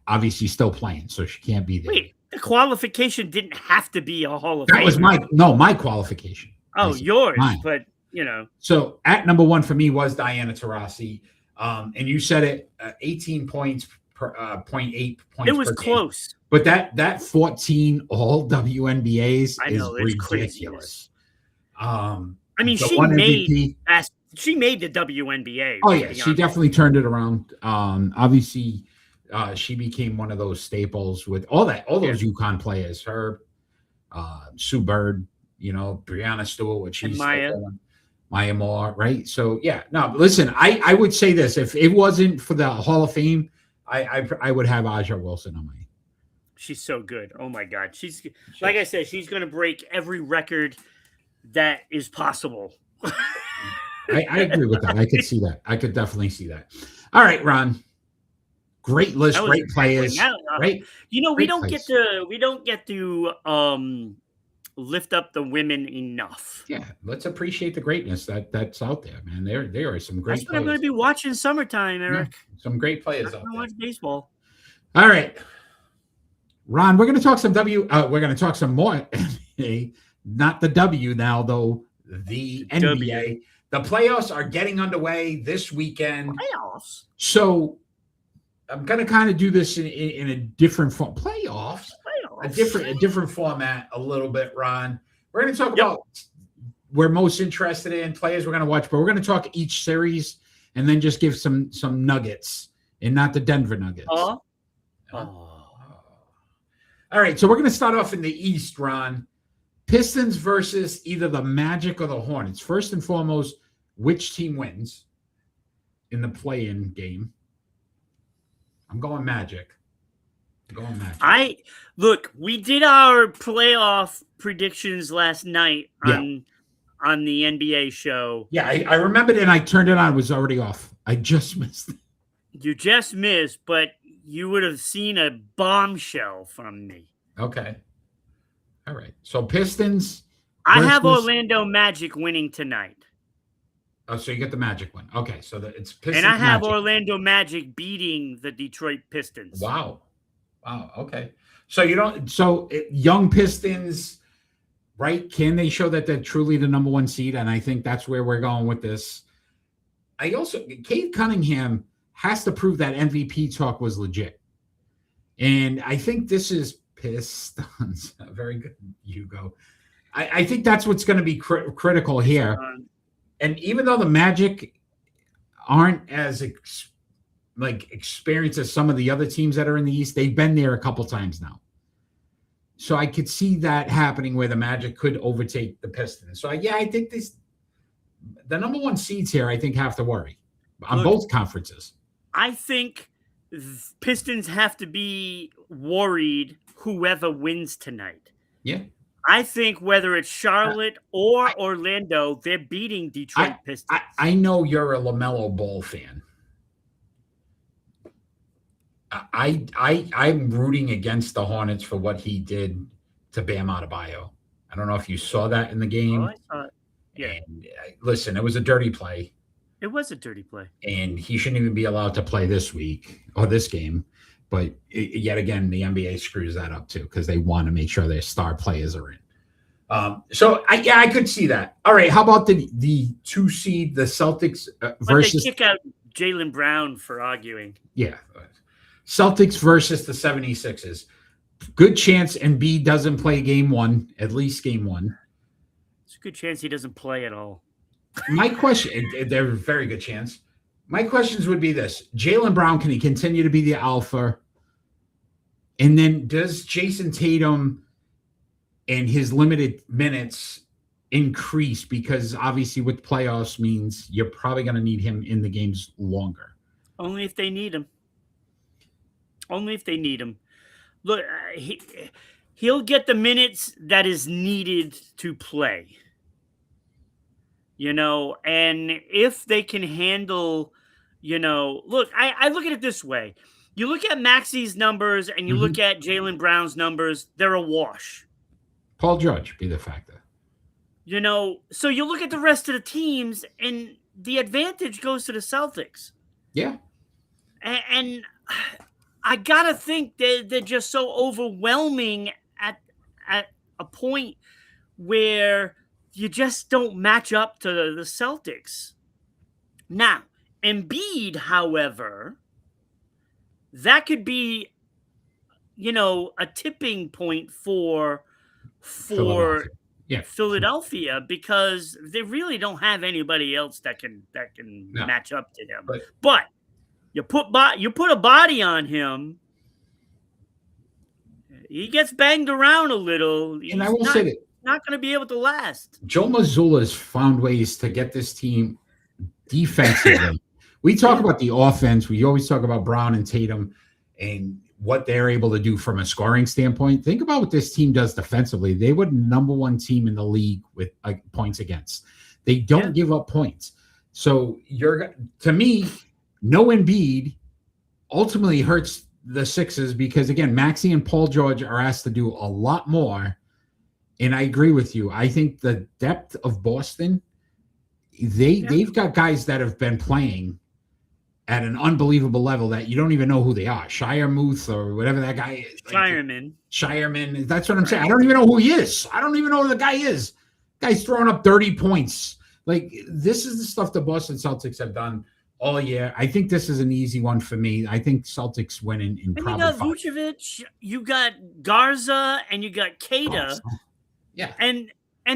Obviously, still playing, so she can't be there. Wait, the qualification didn't have to be a Hall of That Famer. was my qualification. Oh, yours, mine. but you know. So at number 1 for me was Diana Taurasi, and you said it, 18 points per 0.8 points. It was per close, game. But that 14 all WNBAs I know, is it's ridiculous. I mean, the she one made MVP, she made the WNBA. oh yeah, she definitely turned it around. Obviously, she became one of those staples with all those UConn players. Her, Sue Bird, Brianna Stewart, what she's Maya Moore, right? So yeah, no. But listen, I would say this: if it wasn't for the Hall of Fame, I would have Aja Wilson on my. She's so good. Oh my God, she's like I said, she's going to break every record that is possible. I agree with that. I could see that. I could definitely see that. All right, Ron. Great list, great players. Right? We don't get to lift up the women enough. Yeah, let's appreciate the greatness that's out there, man. There are some great. That's what I'm going to be watching summertime, Eric. Yeah, some great players out there. Watch baseball. All right, Ron. We're going to talk some we're going to talk some more NBA, not the W now though. The NBA. W. The playoffs are getting underway this weekend. Playoffs. So I'm going to kind of do this in a different form. Playoffs. A different format a little bit, Ron. We're going to talk about we're most interested in players we're going to watch, but we're going to talk each series and then just give some nuggets and not the Denver Nuggets. All right, so we're going to start off in the East, Ron. Pistons versus either the Magic or the Hornets. First and foremost, which team wins in the play-in game? I'm going Magic. Look, we did our playoff predictions last night on the NBA show. Yeah, I remembered and I turned it on. It was already off. I just missed it. You just missed, but you would have seen a bombshell from me. Okay. All right. So Pistons. I have Orlando Magic winning tonight. Oh, so you get the Magic one. Okay, so it's Pistons. And I have Orlando Magic beating the Detroit Pistons. Wow. Okay. So young Pistons, right? Can they show that they're truly the number 1 seed? And I think that's where we're going with this. Kate Cunningham has to prove that MVP talk was legit. And I think this is Pistons. Very good, Hugo. I think that's what's going to be critical here. And even though the Magic aren't as experienced as some of the other teams that are in the East, they've been there a couple times now. So I could see that happening where the Magic could overtake the Pistons. So I think the number 1 seeds here, I think, have to worry on both conferences. I think Pistons have to be worried whoever wins tonight. Yeah. I think whether it's Charlotte or Orlando, they're beating Detroit Pistons. I know you're a LaMelo Ball fan. I'm rooting against the Hornets for what he did to Bam Adebayo. I don't know if you saw that in the game. Oh, I saw it. Yeah. And listen, it was a dirty play. It was a dirty play. And he shouldn't even be allowed to play this week or this game. But yet again, the NBA screws that up too because they want to make sure their star players are in. So I could see that. All right, how about the 2 seed, the Celtics versus? But they kick out Jaylen Brown for arguing. Yeah, Celtics versus the 76ers. Good chance Embiid doesn't play game 1, at least game 1. It's a good chance he doesn't play at all. My question, there's a very good chance. My questions would be this. Jaylen Brown, can he continue to be the alpha? And then does Jason Tatum and his limited minutes increase? Because obviously with playoffs means you're probably going to need him in the games longer. Only if they need him. Look, he'll get the minutes that is needed to play. And if they can handle, look, I look at it this way. You look at Maxi's numbers and you look at Jaylen Brown's numbers, they're a wash. Paul George be the factor. So you look at the rest of the teams and the advantage goes to the Celtics. Yeah. And I gotta think they're just so overwhelming at a point where you just don't match up to the Celtics. Now, Embiid, however, that could be, a tipping point for Philadelphia. Yeah. Philadelphia, because they really don't have anybody else that can No. match up to him. But you put a body on him, he gets banged around a little. And I will say that not going to be able to last. Joe Mazzulla's found ways to get this team defensively. We talk about the offense. We always talk about Brown and Tatum and what they're able to do from a scoring standpoint. Think about what this team does defensively. They were number one team in the league with points against. They don't give up points. So to me, no Embiid ultimately hurts the Sixers because, again, Maxey and Paul George are asked to do a lot more. And I agree with you. I think the depth of Boston, they've got guys that have been playing at an unbelievable level that you don't even know who they are. Shiremuth or whatever that guy is. Shireman. That's what I'm saying. I don't even know who he is. I don't even know who the guy is. Guy's throwing up 30 points. Like, this is the stuff the Boston Celtics have done all year. I think this is an easy one for me. I think Celtics win in probably you got Vucevic, you got Garza, and you got Keita. Yeah. And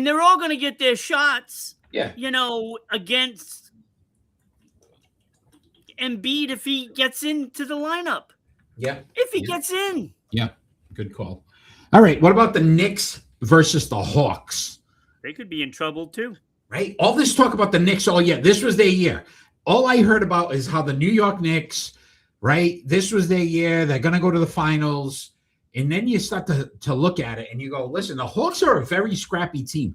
they're all going to get their shots, against Embiid if he gets into the lineup. Yeah. If he gets in. Yeah. Good call. All right. What about the Knicks versus the Hawks? They could be in trouble too. Right? All this talk about the Knicks all year. This was their year. All I heard about is how the New York Knicks, right? This was their year. They're going to go to the finals. And then you start to look at it and you go, listen, the Hawks are a very scrappy team.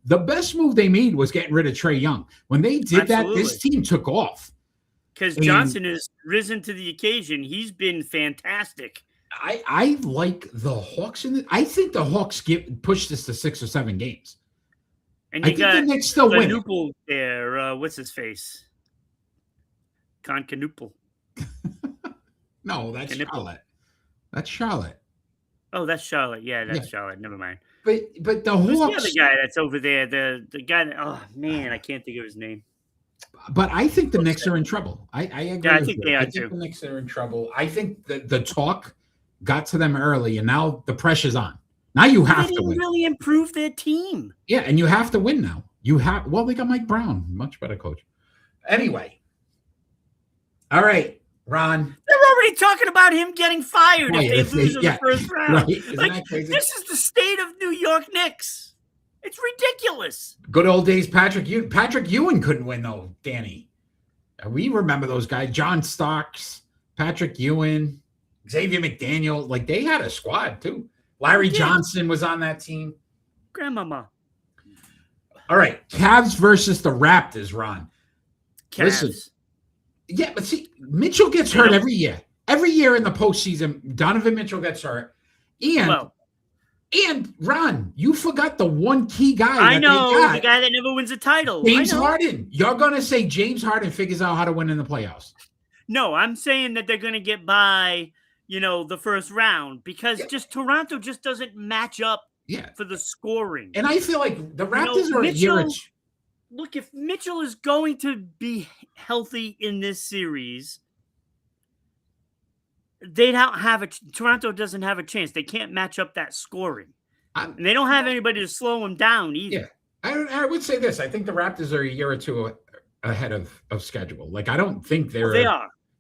The best move they made was getting rid of Trae Young. When they did that, this team took off. Because Johnson has risen to the occasion. He's been fantastic. I like the Hawks. I think the Hawks push this to 6 or 7 games. And I think the Knicks still win. There, what's his face? Concanuple. No, that's Charlotte. That's Charlotte. Oh, that's Charlotte. Yeah, that's Charlotte. Never mind. But the Who's Hawks. the other guy that's over there? The guy that, oh man, I can't think of his name. But I think the Knicks are in trouble. I agree. Yeah, I think they are too. I think the Knicks are in trouble. I think the talk got to them early, and now the pressure's on. Now you have to win. They really improve their team. Yeah, and you have to win now. They got Mike Brown, much better coach. Anyway. All right, Ron. They're already talking about him getting fired if they lose in the first round. Right. Isn't that crazy? This is the state of New York Knicks. It's ridiculous. Good old days, Patrick Ewing couldn't win, though, Danny. We remember those guys. John Starks, Patrick Ewing, Xavier McDaniel. Like, they had a squad, too. Larry Johnson was on that team. Grandmama. All right. Cavs versus the Raptors, Ron. Cavs. Listen. Yeah, but see, Mitchell gets hurt every year. Every year in the postseason, Donovan Mitchell gets hurt. And Ron, you forgot the one key guy. I know, the guy that never wins a title. James Harden. You're going to say James Harden figures out how to win in the playoffs. No, I'm saying that they're going to get by, the first round because just Toronto just doesn't match up for the scoring. And I feel like the Raptors are a year. Look, if Mitchell is going to be healthy in this series, Toronto doesn't have a chance. They can't match up that scoring. And they don't have anybody to slow him down either. Yeah. I would say this. I think the Raptors are a year or two ahead of schedule. Like, I don't think they're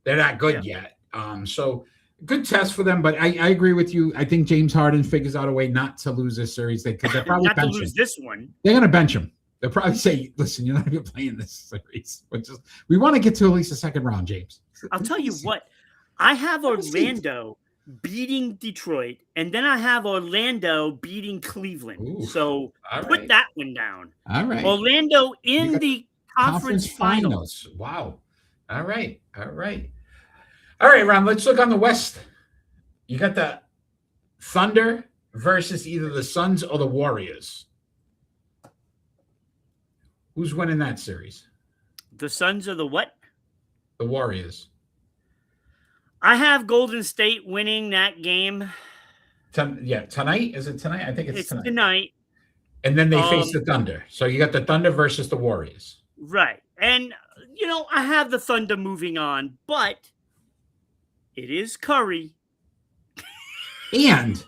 not good yet. So good test for them, but I agree with you. I think James Harden figures out a way not to lose this series. They're probably not to lose this one. They're going to bench him. They'll probably say, listen, you're not even playing this series. We want to get to at least the second round, James. I'll tell you what. I have Orlando beating Detroit, and then I have Orlando beating Cleveland. Ooh, so put that one down. All right. Orlando in the conference finals. Wow. All right. All right, Ron, let's look on the West. You got the Thunder versus either the Suns or the Warriors. Who's winning that series? The Suns are the what? The Warriors. I have Golden State winning that game. Tonight? Is it tonight? I think it's It's tonight. tonight. And then they face the Thunder. So you got the Thunder versus the Warriors. Right. And, I have the Thunder moving on, but it is Curry. And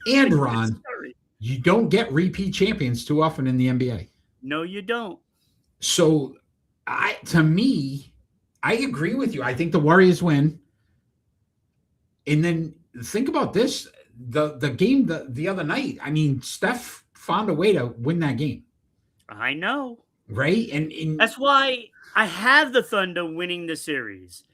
Ron, It's Curry. you don't get repeat champions too often in the NBA. No, you don't. So, to me, I agree with you. I think the Warriors win. And then think about this. The game the other night, I mean, Steph found a way to win that game. I know. Right? And That's why I have the Thunder winning the series.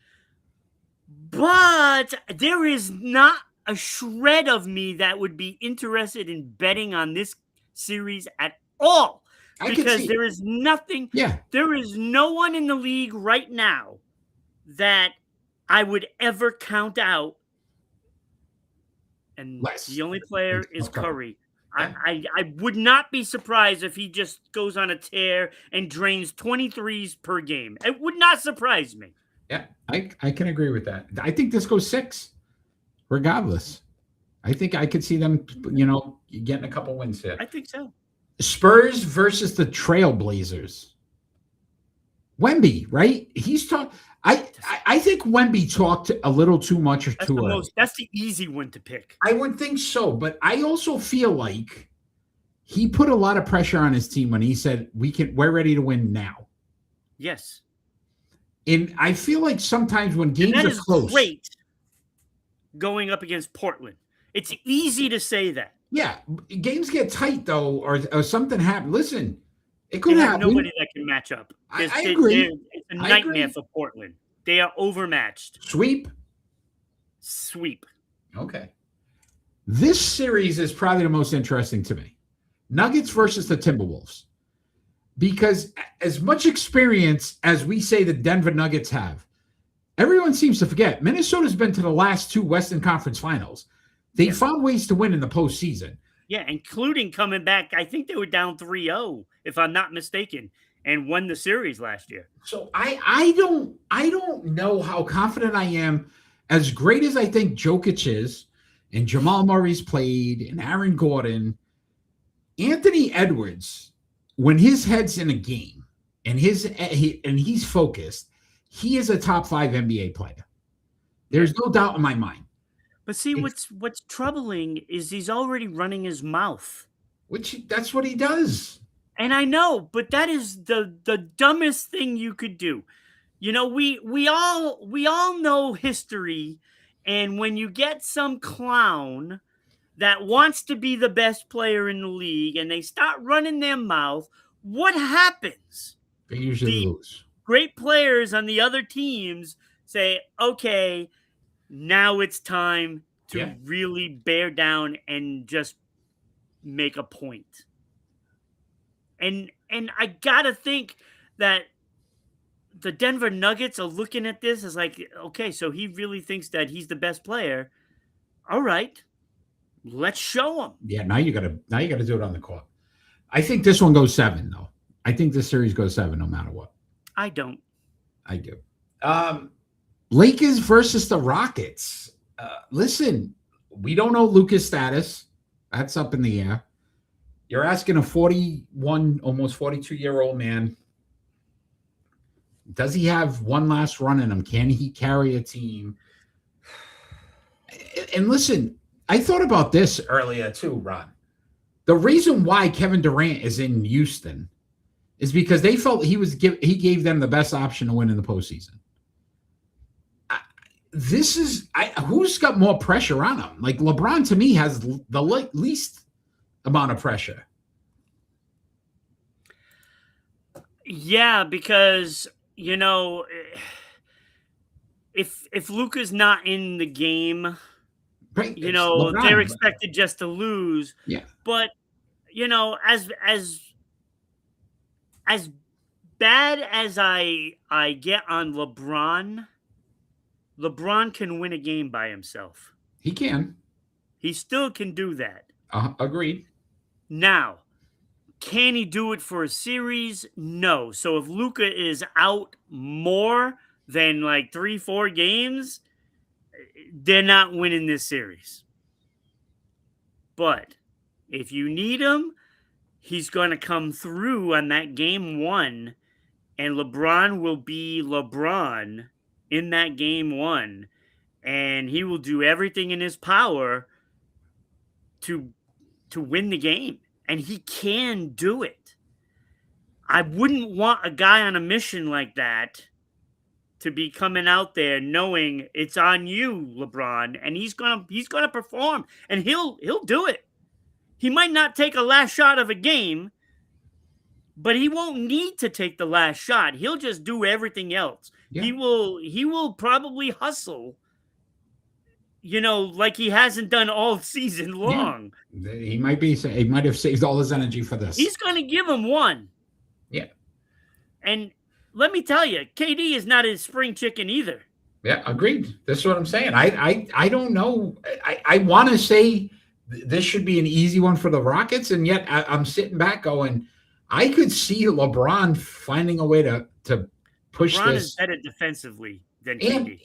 But there is not a shred of me that would be interested in betting on this series at all. Because there is nothing. Yeah. There is no one in the league right now that I would ever count out. And the only player is Curry. Yeah. I would not be surprised if he just goes on a tear and drains 23s per game. It would not surprise me. Yeah, I can agree with that. I think this goes 6, regardless. I think I could see them, getting a couple wins here. I think so. Spurs versus the Trailblazers. Wemby, right? He's talked. I think Wemby talked a little too much or too early. That's the easy one to pick. I would think so, but I also feel like he put a lot of pressure on his team when he said we're ready to win now. Yes. And I feel like sometimes when games that are is close, great going up against Portland. It's easy to say that. Yeah, games get tight though, or something happens. Listen, it could happen. Nobody that can match up. I agree. It's a nightmare for Portland. They are overmatched. Sweep. Okay. This series is probably the most interesting to me. Nuggets versus the Timberwolves. Because as much experience as we say the Denver Nuggets have, everyone seems to forget Minnesota's been to the last 2 Western Conference Finals. They found ways to win in the postseason. Yeah, including coming back. I think they were down 3-0, if I'm not mistaken, and won the series last year. So I don't know how confident I am. As great as I think Jokic is, and Jamal Murray's played, and Aaron Gordon, Anthony Edwards, when his head's in a game and he's focused, he is a top 5 NBA player. There's no doubt in my mind. But see, what's troubling is he's already running his mouth. That's what he does. And I know, but that is the dumbest thing you could do. We all know history, and when you get some clown that wants to be the best player in the league and they start running their mouth, what happens? They usually lose. Great players on the other teams say, okay, now it's time to really bear down and just make a point. And I gotta think that the Denver Nuggets are looking at this as like, okay, so he really thinks that he's the best player. All right, let's show him. Yeah, now you gotta do it on the court. I think this one goes 7 though. I think this series goes 7 no matter what. I don't. I do. Lakers versus the Rockets. Listen, we don't know Luka's status. That's up in the air. You're asking a 41, almost 42-year-old man. Does he have one last run in him? Can he carry a team? And listen, I thought about this earlier too, Ron. The reason why Kevin Durant is in Houston is because they felt he gave them the best option to win in the postseason. Who's got more pressure on him? Like LeBron to me has the least amount of pressure. Yeah, because if Luka's not in the game, right, they're expected just to lose. Yeah, but as bad as I get on LeBron can win a game by himself. He can. He still can do that. Agreed. Now, Can he do it for a series? No. So if Luka is out more than like 3-4 games, they're not winning this series. But if you need him, he's going to come through on that game 1, and LeBron will be LeBron in that game 1, and he will do everything in his power to win the game, and he can do it. I wouldn't want a guy on a mission like that to be coming out there knowing it's on you, LeBron, and he's gonna perform, and he'll do it. He might not take a last shot of a game, but he won't need to take the last shot. He'll just do everything else. Yeah. He will probably hustle, like he hasn't done all season long. Yeah. He might have saved all his energy for this. He's going to give him 1. Yeah. And let me tell you, KD is not his spring chicken either. Yeah, agreed. This is what I'm saying. I don't know. I want to say this should be an easy one for the Rockets, and yet I'm sitting back going, I could see LeBron finding a way to push LeBron this. Is better defensively than KD.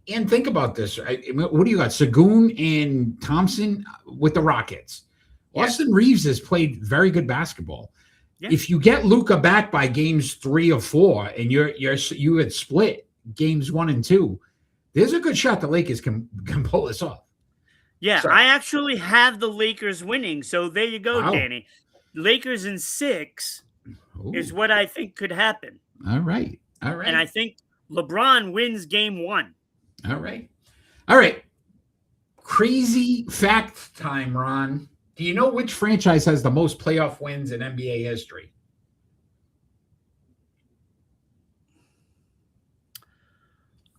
And think about this. What do you got? Sagoon and Thompson with the Rockets. Yeah. Austin Reeves has played very good basketball. Yeah. If you get Luka back by games 3 or 4, and you had split games 1 and 2, there's a good shot the Lakers can pull this off. Yeah, I actually have the Lakers winning. So there you go, wow. Danny. Lakers in 6 is what I think could happen. All right. And I think LeBron wins game 1. All right. Crazy fact time, Ron. Do you know which franchise has the most playoff wins in NBA history?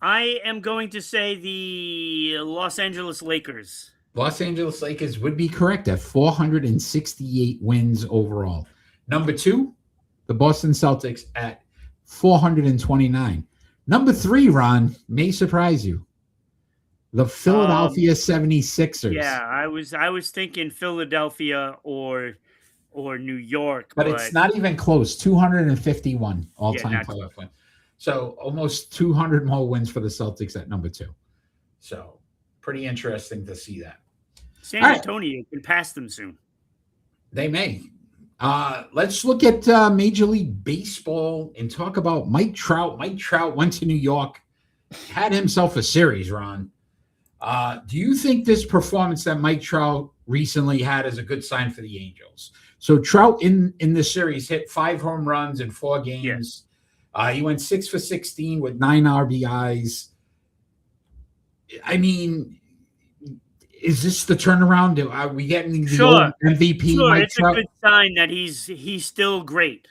I am going to say the Los Angeles Lakers. Los Angeles Lakers would be correct at 468 wins overall. Number 2, the Boston Celtics at 429. Number 3, Ron, may surprise you. The Philadelphia 76ers. Yeah, I was thinking Philadelphia or New York. But it's not even close. 251 all-time playoff win. So almost 200 more wins for the Celtics at number 2. So pretty interesting to see that. San Antonio can pass them soon. They may. Let's look at Major League Baseball and talk about Mike Trout. Mike Trout went to New York, had himself a series, Ron. Do you think this performance that Mike Trout recently had is a good sign for the Angels? So Trout in the series hit 5 home runs in 4 games. Yes. He went 6 for 16 with 9 RBIs. I mean, is this the turnaround? Are we getting the old MVP? Sure, Mike it's Trout? a good sign that he's still great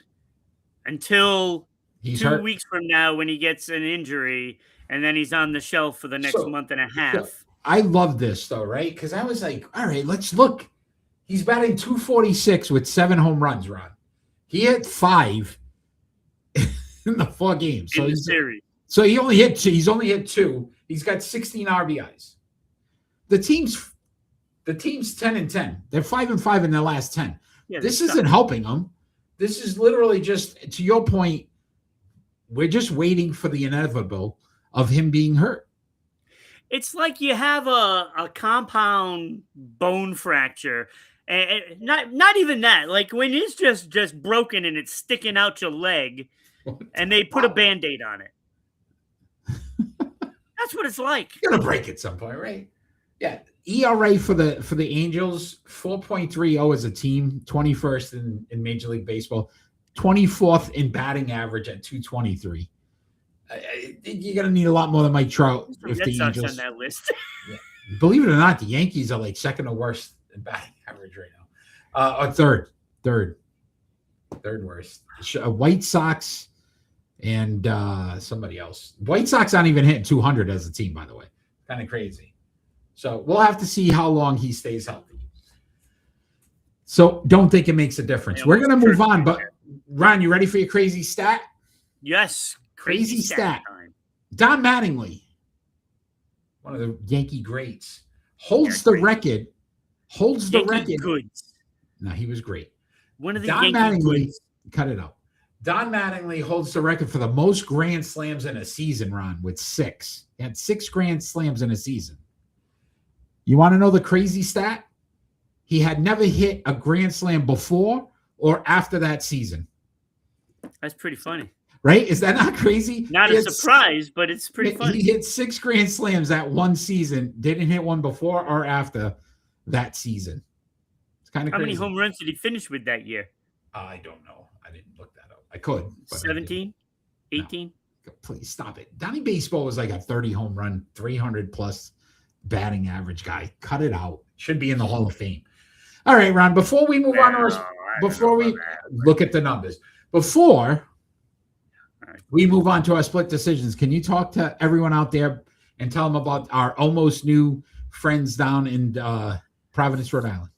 until he's 2 hurt. weeks from now when he gets an injury and then he's on the shelf for the next month and a half. I love this though, right? Because I was like, all right, let's look. He's batting 246 with 7 home runs, Ron. He hit 5 in the 4 games. In the series. So he's only hit 2. He's got 16 RBIs. The team's 10-10. They're 5-5 in their last 10. Yeah, this isn't helping them. This is literally just, to your point, we're just waiting for the inevitable of him being hurt. It's like you have a compound bone fracture. And not even that. Like when it's just broken and it's sticking out your leg and they put a Band-Aid on it. That's what it's like. You're gonna break at some point, right? Yeah. ERA for the Angels, 4.30 as a team, 21st in Major League Baseball, 24th in batting average at 223. You're gonna need a lot more than Mike Trout if the Angels on that list. Yeah. Believe it or not, the Yankees are like second to worst in batting average right now. Or third worst. White Sox and somebody else. White Sox aren't even hitting 200 as a team, by the way. Kind of crazy. So we'll have to see how long he stays healthy. So don't think it makes a difference. Yeah, we're going to move on. But, Ron, you ready for your crazy stat? Yes. Crazy stat time. Don Mattingly, one of the Yankee greats, holds the record. No, he was great. One of the Don Yankee Mattingly, twins. cut it out. Don Mattingly holds the record for the most grand slams in a season, Ron, with 6. He had 6 grand slams in a season. You want to know the crazy stat? He had never hit a grand slam before or after that season. That's pretty funny. Right? Is that not crazy? Not a surprise, but it's pretty funny. He hit 6 grand slams that one season, didn't hit one before or after that season. It's kind of How crazy. many home runs did he finish with that year? I don't know. I didn't look that up. I could. 17? 18? No. Please stop it. Donnie Baseball was like a 30 home run, 300 plus batting average guy. Cut it out. Should be in the Hall of Fame. All right, Ron, before we move on, before we look at the numbers, before we move on to our split decisions, can you talk to everyone out there and tell them about our almost new friends down in Providence, Rhode Island?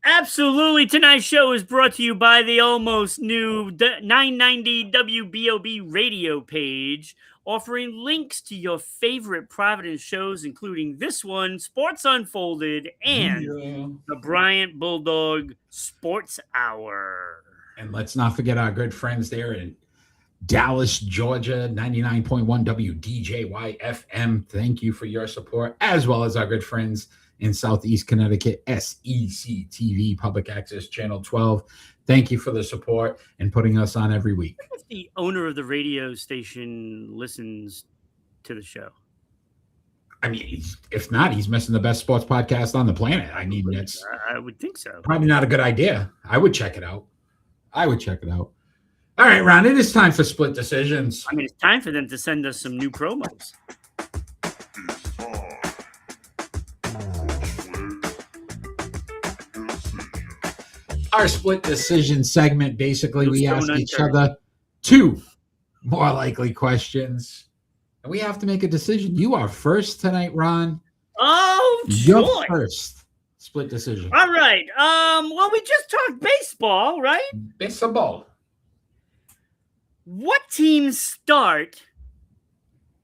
Absolutely. Tonight's show is brought to you by the almost new 990 WBOB radio page, offering links to your favorite Providence shows, including this one, Sports Unfolded, and the Bryant Bulldog Sports Hour. And let's not forget our good friends there in Dallas, Georgia, 99.1 WDJY FM. Thank you for your support, as well as our good friends in Southeast Connecticut, S6E16 TV, Public Access Channel 12. Thank you for the support and putting us on every week. What if the owner of the radio station listens to the show? I mean, if not, he's missing the best sports podcast on the planet. I mean, that's I would think so. Probably not a good idea. I would check it out. All right, Ron, it is time for split decisions. I mean, it's time for them to send us some new promos. Our split decision segment, basically, we ask each other 2 more likely questions, and we have to make a decision. You are first tonight, Ron. Oh, You're joy. first. Split decision. All right. Well, we just talked baseball, right? Baseball. What team's start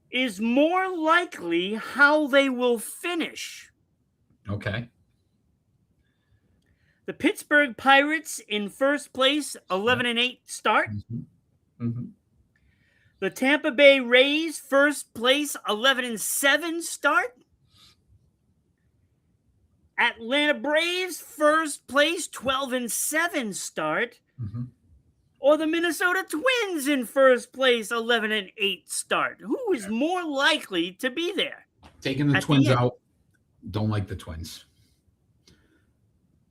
is more likely how they will finish? Okay. The Pittsburgh Pirates in first place, 11-8 start. The Tampa Bay Rays first place, 11-7 start. Atlanta Braves first place, 12-7 start. Or the Minnesota Twins in first place, 11-8 start. Who is more likely to be there? Taking the Twins out. Don't like the Twins.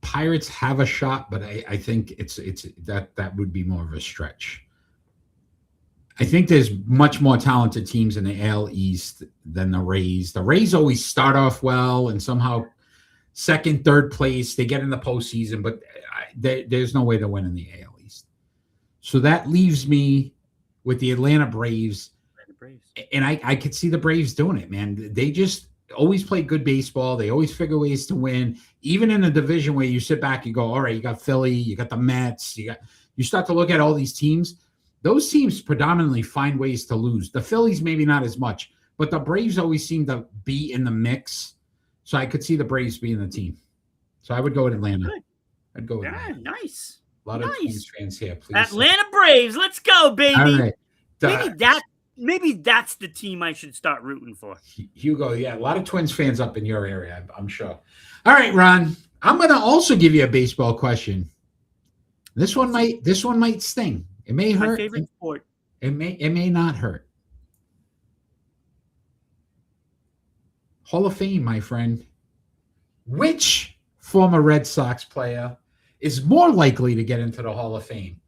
Pirates have a shot, but I think it's that would be more of a stretch. I think there's much more talented teams in the AL East than the Rays. The Rays always start off well and somehow second, third place, they get in the postseason, but there's no way to win in the AL East. So that leaves me with the Atlanta Braves. And I could see the Braves doing it, man. They just always play good baseball. They always figure ways to win. Even in a division where you sit back and go, all right, you got Philly, you got the Mets, you start to look at all these teams. Those teams predominantly find ways to lose. The Phillies maybe not as much, but the Braves always seem to be in the mix. So I could see the Braves being the team. So I would go with Atlanta. Good. I'd go with Atlanta. Nice. A lot of Twins fans here, please. Atlanta Braves, let's go, baby. All right. Maybe that's the team I should start rooting for. Hugo, yeah, a lot of Twins fans up in your area, I'm sure. All right, Ron, I'm going to also give you a baseball question. This one might sting. It may hurt. My favorite sport. It may not hurt. Hall of Fame, my friend. Which former Red Sox player is more likely to get into the Hall of Fame?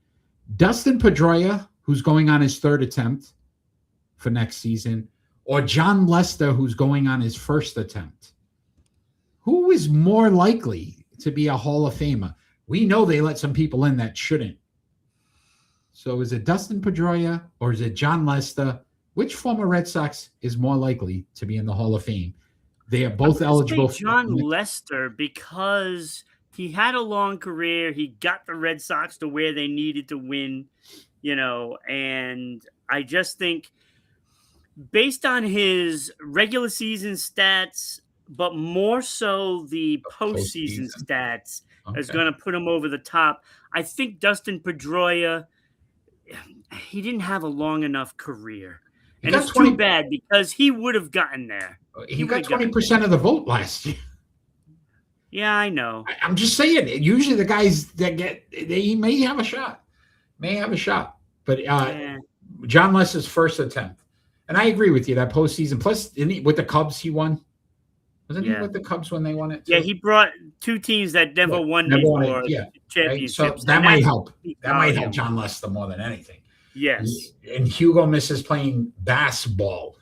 Dustin Pedroia, who's going on his 3rd attempt for next season, or John Lester, who's going on his 1st attempt? Who is more likely to be a Hall of Famer? We know they let some people in that shouldn't. So is it Dustin Pedroia or is it John Lester? Which former Red Sox is more likely to be in the Hall of Fame? They are both eligible. John Lester, because he had a long career. He got the Red Sox to where they needed to win, and I just think based on his regular season stats, but more so the postseason stats is going to put him over the top. I think Dustin Pedroia, he didn't have a long enough career. And it's too bad because he would have gotten there. He got 20% of the vote last year. Yeah, I know. I'm just saying, usually the guys that they may have a shot. But John Less's first attempt. And I agree with you, that postseason. Plus, with the Cubs, he won. Wasn't he with the Cubs when they won it, too? Yeah, he brought two teams that never won before championships. Right? So that might help. That might help John Lester more than anything. Yes. And Hugo misses playing basketball.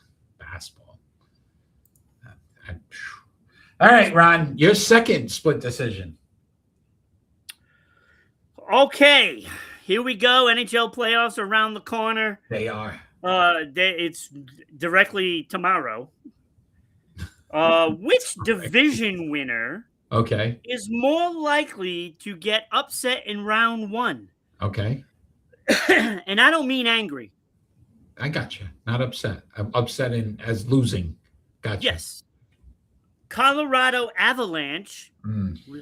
All right, Ron, your second split decision. Okay, here we go. NHL playoffs are around the corner. They are. It's directly tomorrow. Which division winner is more likely to get upset in round one? Okay. And I don't mean angry. I got you. Not upset. I'm upset as losing. Gotcha. Yes. Colorado Avalanche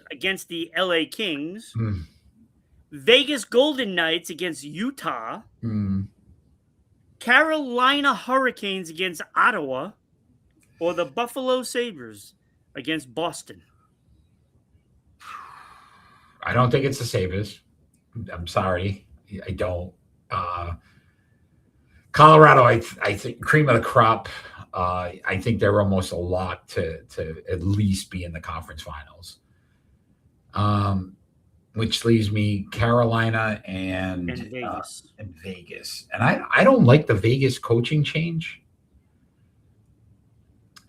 against the LA Kings. Vegas Golden Knights against Utah. Carolina Hurricanes against Ottawa. Or the Buffalo Sabres against Boston. I don't think it's the Sabres. I'm sorry. I don't. Colorado, I think cream of the crop. I think they're almost a lock to at least be in the conference finals. Which leaves me Carolina and Vegas. And I don't like the Vegas coaching change.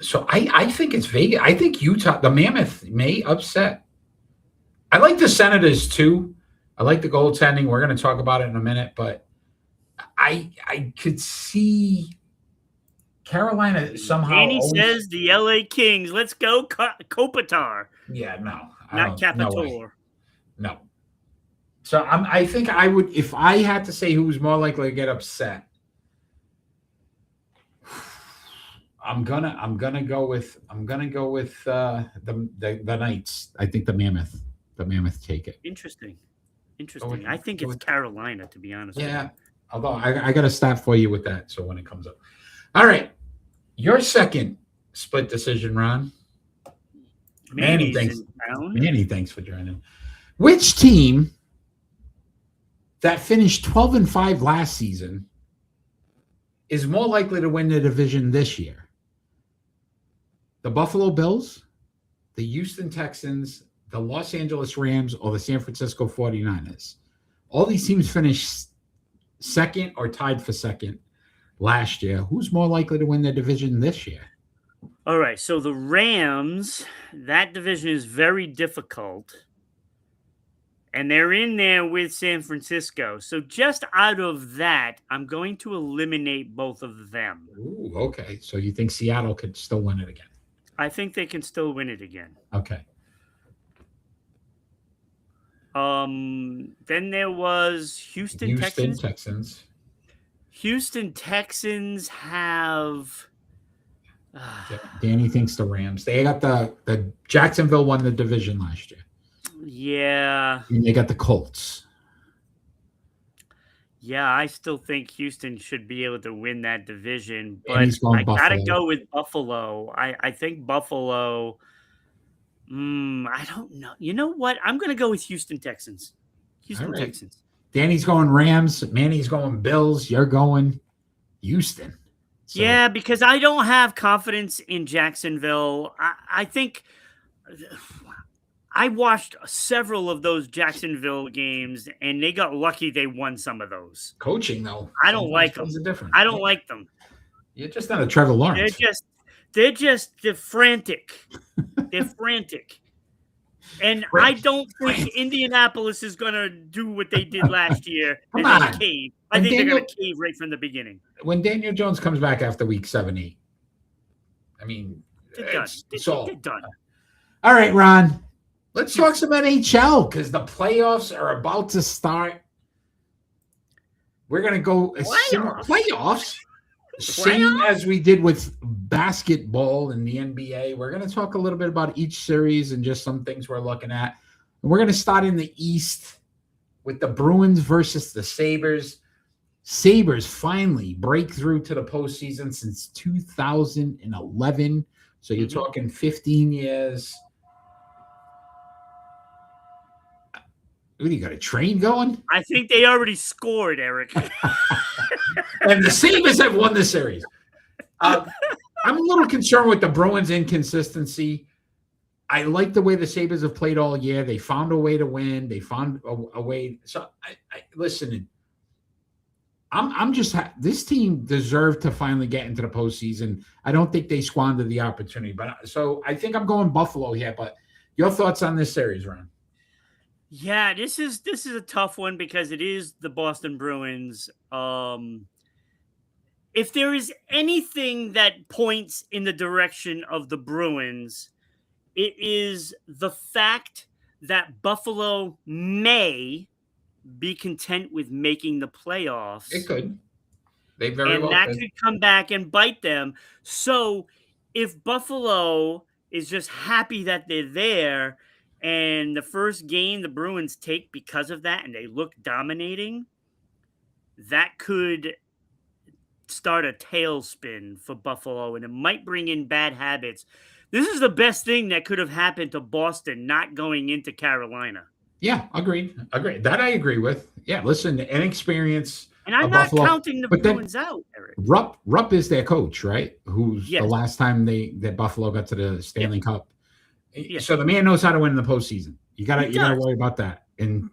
So I think it's Vegas. I think Utah, the Mammoth may upset. I like the Senators too. I like the goaltending. We're going to talk about it in a minute, but I could see Carolina somehow. Danny says the LA Kings. Let's go Kopitar. Yeah, no. Not Capitor. No. So I think I would, if I had to say who's more likely to get upset, I'm gonna go with the Knights. I think the Mammoth take it. Interesting. I think it's Carolina, to be honest. Yeah. Although I got a stat for you with that. So when it comes up, all right, your second split decision, Ron. Manny, thanks for joining. Which team that finished 12-5 last season is more likely to win the division this year? The Buffalo Bills, the Houston Texans, the Los Angeles Rams, or the San Francisco 49ers. All these teams finished second or tied for second last year. Who's more likely to win the division this year? All right, so the Rams, that division is very difficult. And they're in there with San Francisco. So just out of that, I'm going to eliminate both of them. Ooh, okay. So you think Seattle could still win it again? I think they can still win it again. Okay. Then there was Houston Texans. Houston Texans have. Danny thinks the Rams. They got the Jacksonville won the division last year. Yeah. And they got the Colts. Yeah, I still think Houston should be able to win that division, but I got to go with Buffalo. I think Buffalo. I don't know. You know what? I'm going to go with Houston Texans. Texans. Danny's going Rams. Manny's going Bills. You're going Houston. So. Yeah, because I don't have confidence in Jacksonville. I think I watched several of those Jacksonville games, and they got lucky they won some of those. Coaching, though. I don't like them. I don't like them. You're just not a Trevor Lawrence. They're frantic. They're frantic. And I don't think Indianapolis is going to do what they did last year. Come on. Cave. I think they're going to cave right from the beginning. When Daniel Jones comes back after week 7-8, I mean, they're done. All right, Ron. Let's talk some NHL because the playoffs are about to start. We're going to go playoffs. Same as we did with basketball in the NBA. We're going to talk a little bit about each series and just some things we're looking at. And we're going to start in the East with the Bruins versus the Sabres. Sabres finally break through to the postseason since 2011. So you're talking 15 years. What, do you got a train going? I think they already scored, Eric. And the Sabres have won the series. I'm a little concerned with the Bruins' inconsistency. I like the way the Sabres have played all year. They found a way to win. They found a way. So, listen, I'm just this team deserved to finally get into the postseason. I don't think they squandered the opportunity. But so I think I'm going Buffalo here. But your thoughts on this series, Ron? Yeah, this is a tough one because it is the Boston Bruins. If there is anything that points in the direction of the Bruins, it is the fact that Buffalo may be content with making the playoffs. It could. They very well that could come back and bite them. So if Buffalo is just happy that they're there, and the first game the Bruins take because of that, and they look dominating, that could start a tailspin for Buffalo, and it might bring in bad habits. This is the best thing that could have happened to Boston not going into Carolina. Yeah, agreed. That I agree with. Yeah, listen, inexperience. And I'm not counting the Bruins out, Eric. Rupp is their coach, right? Who's the last time that Buffalo got to the Stanley Cup. So the man knows how to win in the postseason. You gotta worry about that and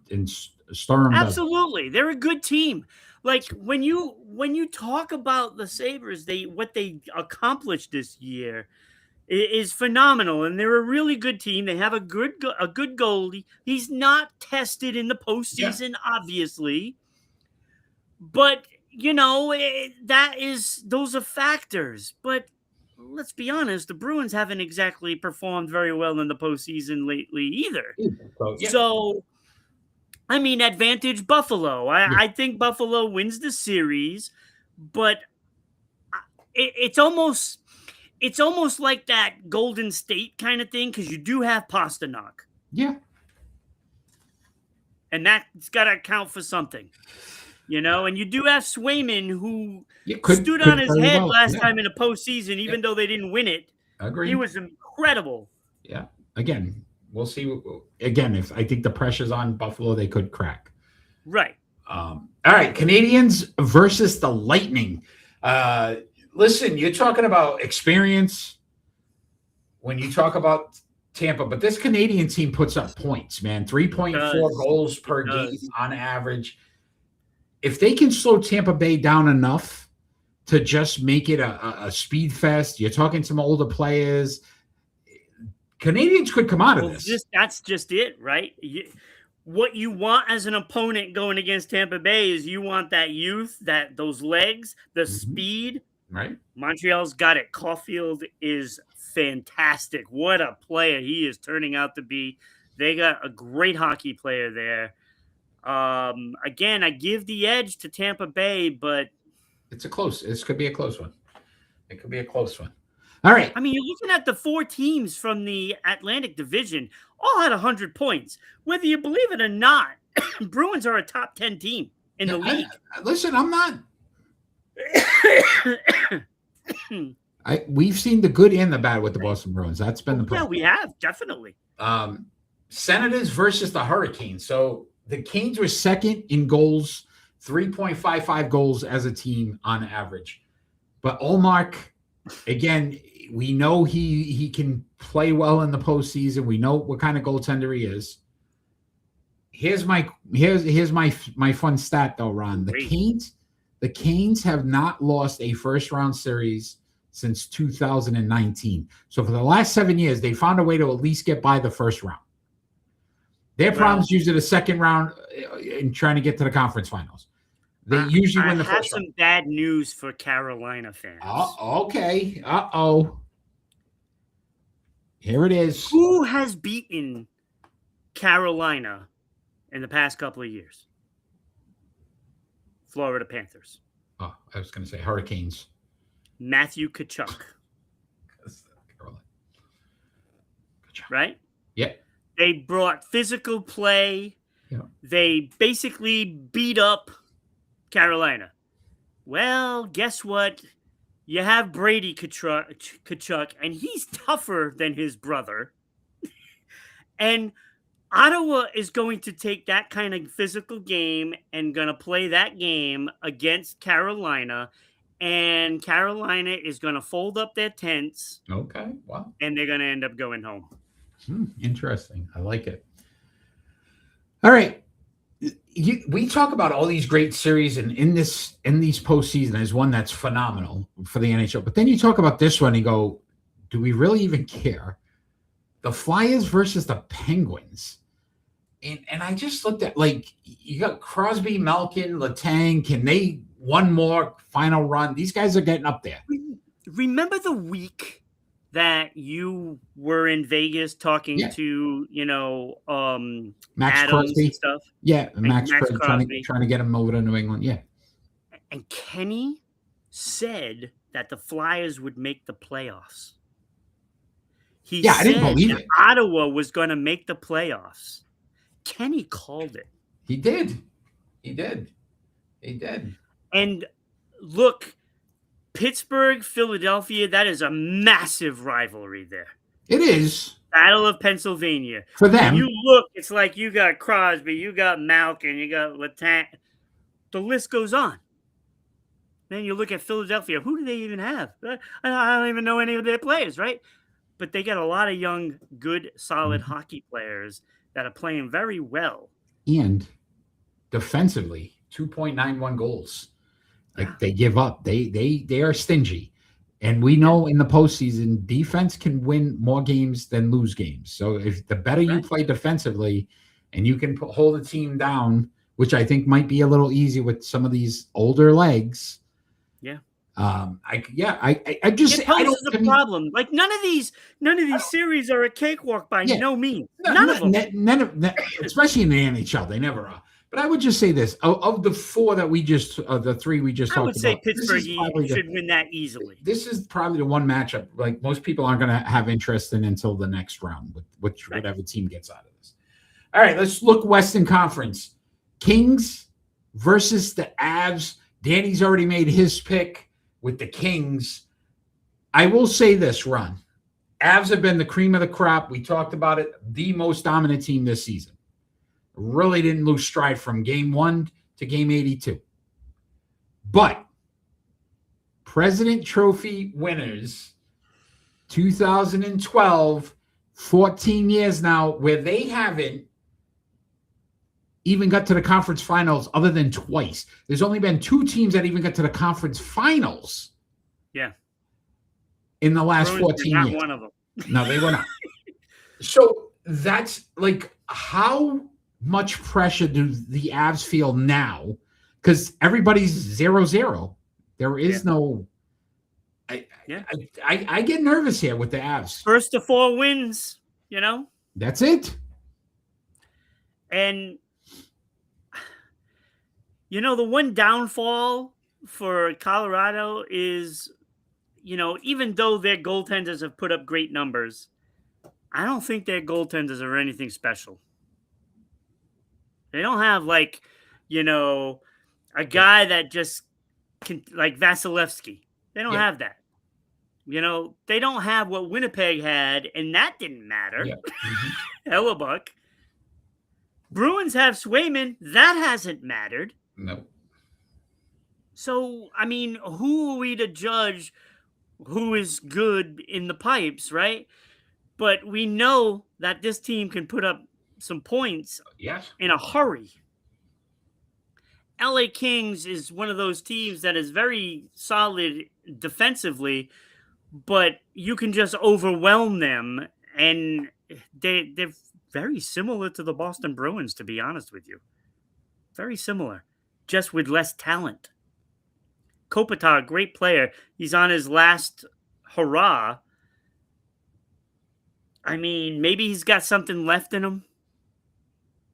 Storm. Absolutely, they're a good team. Like when you talk about the Sabres, what they accomplished this year is phenomenal, and they're a really good team. They have a good goalie. He's not tested in the postseason, obviously, but those are factors. But let's be honest, the Bruins haven't exactly performed very well in the postseason lately either. So, I mean, advantage Buffalo. I think Buffalo wins the series, but it's almost like that Golden State kind of thing because you do have Pasternak. Yeah. And that's got to account for something. And you do have Swayman, who stood on his head last time in the postseason, even though they didn't win it. Agreed. He was incredible. Yeah. Again, we'll see. Again, if I think the pressure's on Buffalo, they could crack. Right. All right. Canadians versus the Lightning. Listen, you're talking about experience when you talk about Tampa, but this Canadian team puts up points, man. 3.4 goals per game on average. If they can slow Tampa Bay down enough to just make it a speed fest, you're talking some older players, Canadians could come out of this. That's just it, right? What you want as an opponent going against Tampa Bay is you want that youth, those legs, the speed. Right. Montreal's got it. Caulfield is fantastic. What a player he is turning out to be. They got a great hockey player there. Again, I give the edge to Tampa Bay, but this could be a close one. It could be a close one. All right. I mean, you're looking at the 4 teams from the Atlantic Division, all had 100 points. Whether you believe it or not, Bruins are a top 10 team in the league. Listen, I'm not. We've seen the good and the bad with the Boston Bruins. That's been the problem. Yeah, we have, definitely. Senators versus the Hurricanes. So the Canes were second in goals, 3.55 goals as a team on average. But Ullmark, again, we know he can play well in the postseason. We know what kind of goaltender he is. Here's my fun stat though, Ron. The Canes have not lost a first round series since 2019. So for the last 7 years, they found a way to at least get by the first round. Their problems usually the second round in trying to get to the conference finals. They usually win the first round. I have some bad news for Carolina fans. Okay. Uh-oh. Here it is. Who has beaten Carolina in the past couple of years? Florida Panthers. Oh, I was going to say Hurricanes. Matthew Tkachuk. Right? Yeah. They brought physical play. Yeah. They basically beat up Carolina. Well, guess what? You have Brady Tkachuk, and he's tougher than his brother. And Ottawa is going to take that kind of physical game and going to play that game against Carolina. And Carolina is going to fold up their tents. Okay. Wow. And they're going to end up going home. Interesting. I like it. All right. We talk about all these great series, and in these postseason, there's one that's phenomenal for the NHL. But then you talk about this one and go, do we really even care? The Flyers versus the Penguins. And I just looked at, like, you got Crosby, Malkin, Letang. Can they one more final run? These guys are getting up there. Remember the week that you were in Vegas talking to, Max Adams Crosby and stuff? Yeah, Max Crosby. trying to get him over to New England. Yeah. And Kenny said that the Flyers would make the playoffs. He said I didn't believe it. Ottawa was going to make the playoffs. Kenny called it. He did. And look, Pittsburgh, Philadelphia, that is a massive rivalry there. It is. Battle of Pennsylvania. For them. And you look, it's like you got Crosby, you got Malkin, you got Letang. The list goes on. Then you look at Philadelphia. Who do they even have? I don't even know any of their players, right? But they got a lot of young, good, solid hockey players that are playing very well. And defensively, 2.91 goals. Like they give up. They are stingy. And we know in the postseason, defense can win more games than lose games. So if the better you play defensively and you can hold a team down, which I think might be a little easy with some of these older legs. Yeah. I just it poses a problem. Like none of these series are a cakewalk by no means. None of them. Especially in the NHL, they never are. But I would just say this: of the four that the three we just talked about, I would say Pittsburgh should win that easily. This is probably the one matchup like most people aren't going to have interest in until the next round, with whatever team gets out of this. All right, let's look Western Conference: Kings versus the Avs. Danny's already made his pick with the Kings. I will say this, Ron. Avs have been the cream of the crop. We talked about it. The most dominant team this season. Really didn't lose stride from game 1 to game 82. But President Trophy winners, 2012, 14 years now, where they haven't even got to the conference finals other than twice. There's only been 2 teams that even got to the conference finals. Yeah. In the last 14 years. Not one of them. No, they were not. So that's like, how much pressure do the Avs feel now? Because everybody's 0-0. There is no. I get nervous here with the Avs. First to 4 wins, That's it. And the one downfall for Colorado is, even though their goaltenders have put up great numbers, I don't think their goaltenders are anything special. They don't have a guy that just can, like Vasilevsky. They don't have that. They don't have what Winnipeg had, and that didn't matter. Yeah. Hellebuck. Bruins have Swayman. That hasn't mattered. No. So, I mean, who are we to judge who is good in the pipes, right? But we know that this team can put up some points in a hurry. LA Kings is one of those teams that is very solid defensively, but you can just overwhelm them, and they're very similar to the Boston Bruins, to be honest with you. Very similar, just with less talent. Kopitar, great player. He's on his last hurrah. I mean, maybe he's got something left in him.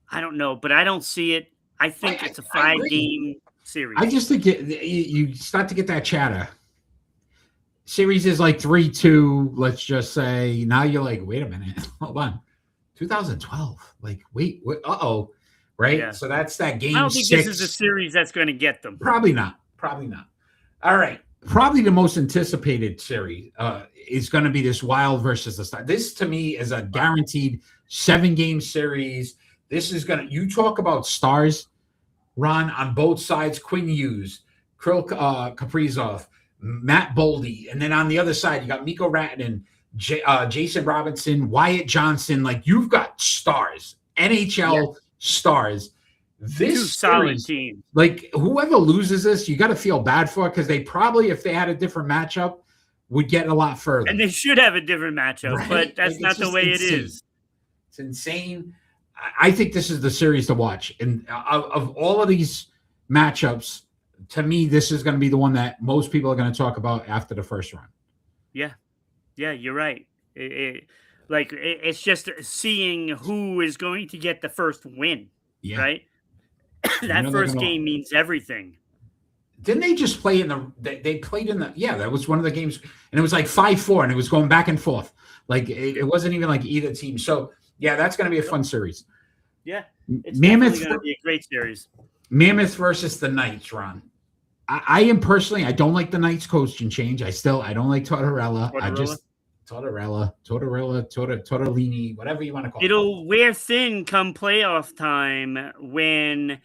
I don't know, but I don't see it. I think it's a 5-game series. I just think you start to get that chatter. series is like 3-2, let's just say. Now you're like, wait a minute, hold on. 2012. Like, wait, what? Uh-oh. Right? Yeah. So that's that game I don't think 6. this is a series that's going to get them. Probably not. Probably not. All right. Probably the most anticipated series is going to be this Wild versus the Stars. This, to me, is a guaranteed 7-game series. This is going to – you talk about stars, Ron, on both sides. Quinn Hughes, Kirill Kaprizov, Matt Boldy. And then on the other side, you got Mikko Rantanen, Jason Robinson, Wyatt Johnson. Like, you've got stars, NHL stars. This two solid series, teams. like whoever loses this, you got to feel bad for, because they probably, if they had a different matchup, would get a lot further. And they should have a different matchup, Right? but that's not the way insane. it is. It's insane. I think this is the series to watch. And of all of these matchups, to me, this is going to be the one that most people are going to talk about after the first round. Yeah. Yeah, you're right. It's just seeing who is going to get the first win, right? That first game means everything. Didn't they just play they played in that was one of the games, and it was like 5-4, and it was going back and forth. Like it wasn't even like either team. So yeah, that's going to be a fun series. Yeah. It's Mammoth going to be a great series. Mammoth versus the Knights, Ron. I am personally, I don't like the Knights coaching change. I don't like Tortorella. Tortellini, whatever you want to call it. It'll wear thin come playoff time when,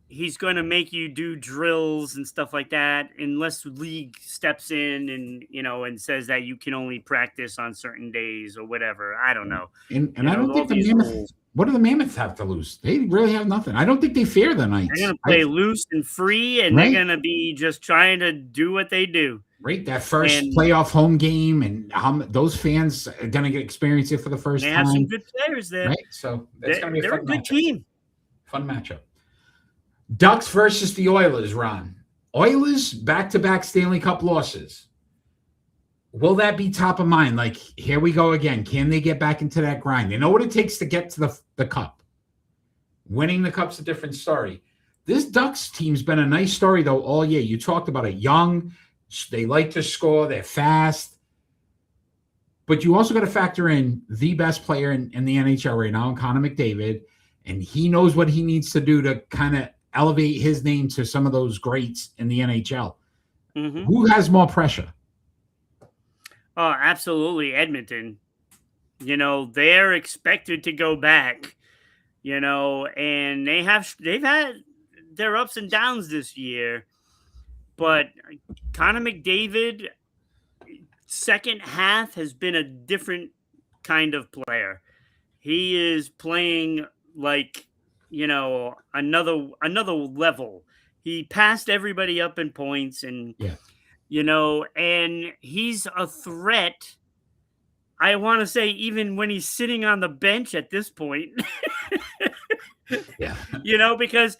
he's going to make you do drills and stuff like that, unless league steps in and, and says that you can only practice on certain days or whatever. I don't know. And I don't think the Mammoth, what do the Mammoths have to lose? They really have nothing. I don't think they fear the Knights. They're going to play loose and free, and they're going to be just trying to do what they do. Right, that first playoff home game, and those fans are going to get experience it for the first time. They have some good players there. Right, so that's going to be a fun good team. Fun matchup. Ducks versus the Oilers, Ron. Oilers, back-to-back Stanley Cup losses. Will that be top of mind? Like, here we go again. Can they get back into that grind? They know what it takes to get to the cup. Winning the cup's a different story. This Ducks team's been a nice story, though, all year. You talked about it. Young, they like to score, they're fast. But you also got to factor in the best player in the NHL right now, Connor McDavid, and he knows what he needs to do to kind of elevate his name to some of those greats in the NHL. Mm-hmm. Who has more pressure? Oh, absolutely, Edmonton. They're expected to go back, and they've had their ups and downs this year. But Connor McDavid, second half, has been a different kind of player. He is playing like, another level. He passed everybody up in points, and and he's a threat. I want to say, even when he's sitting on the bench at this point, because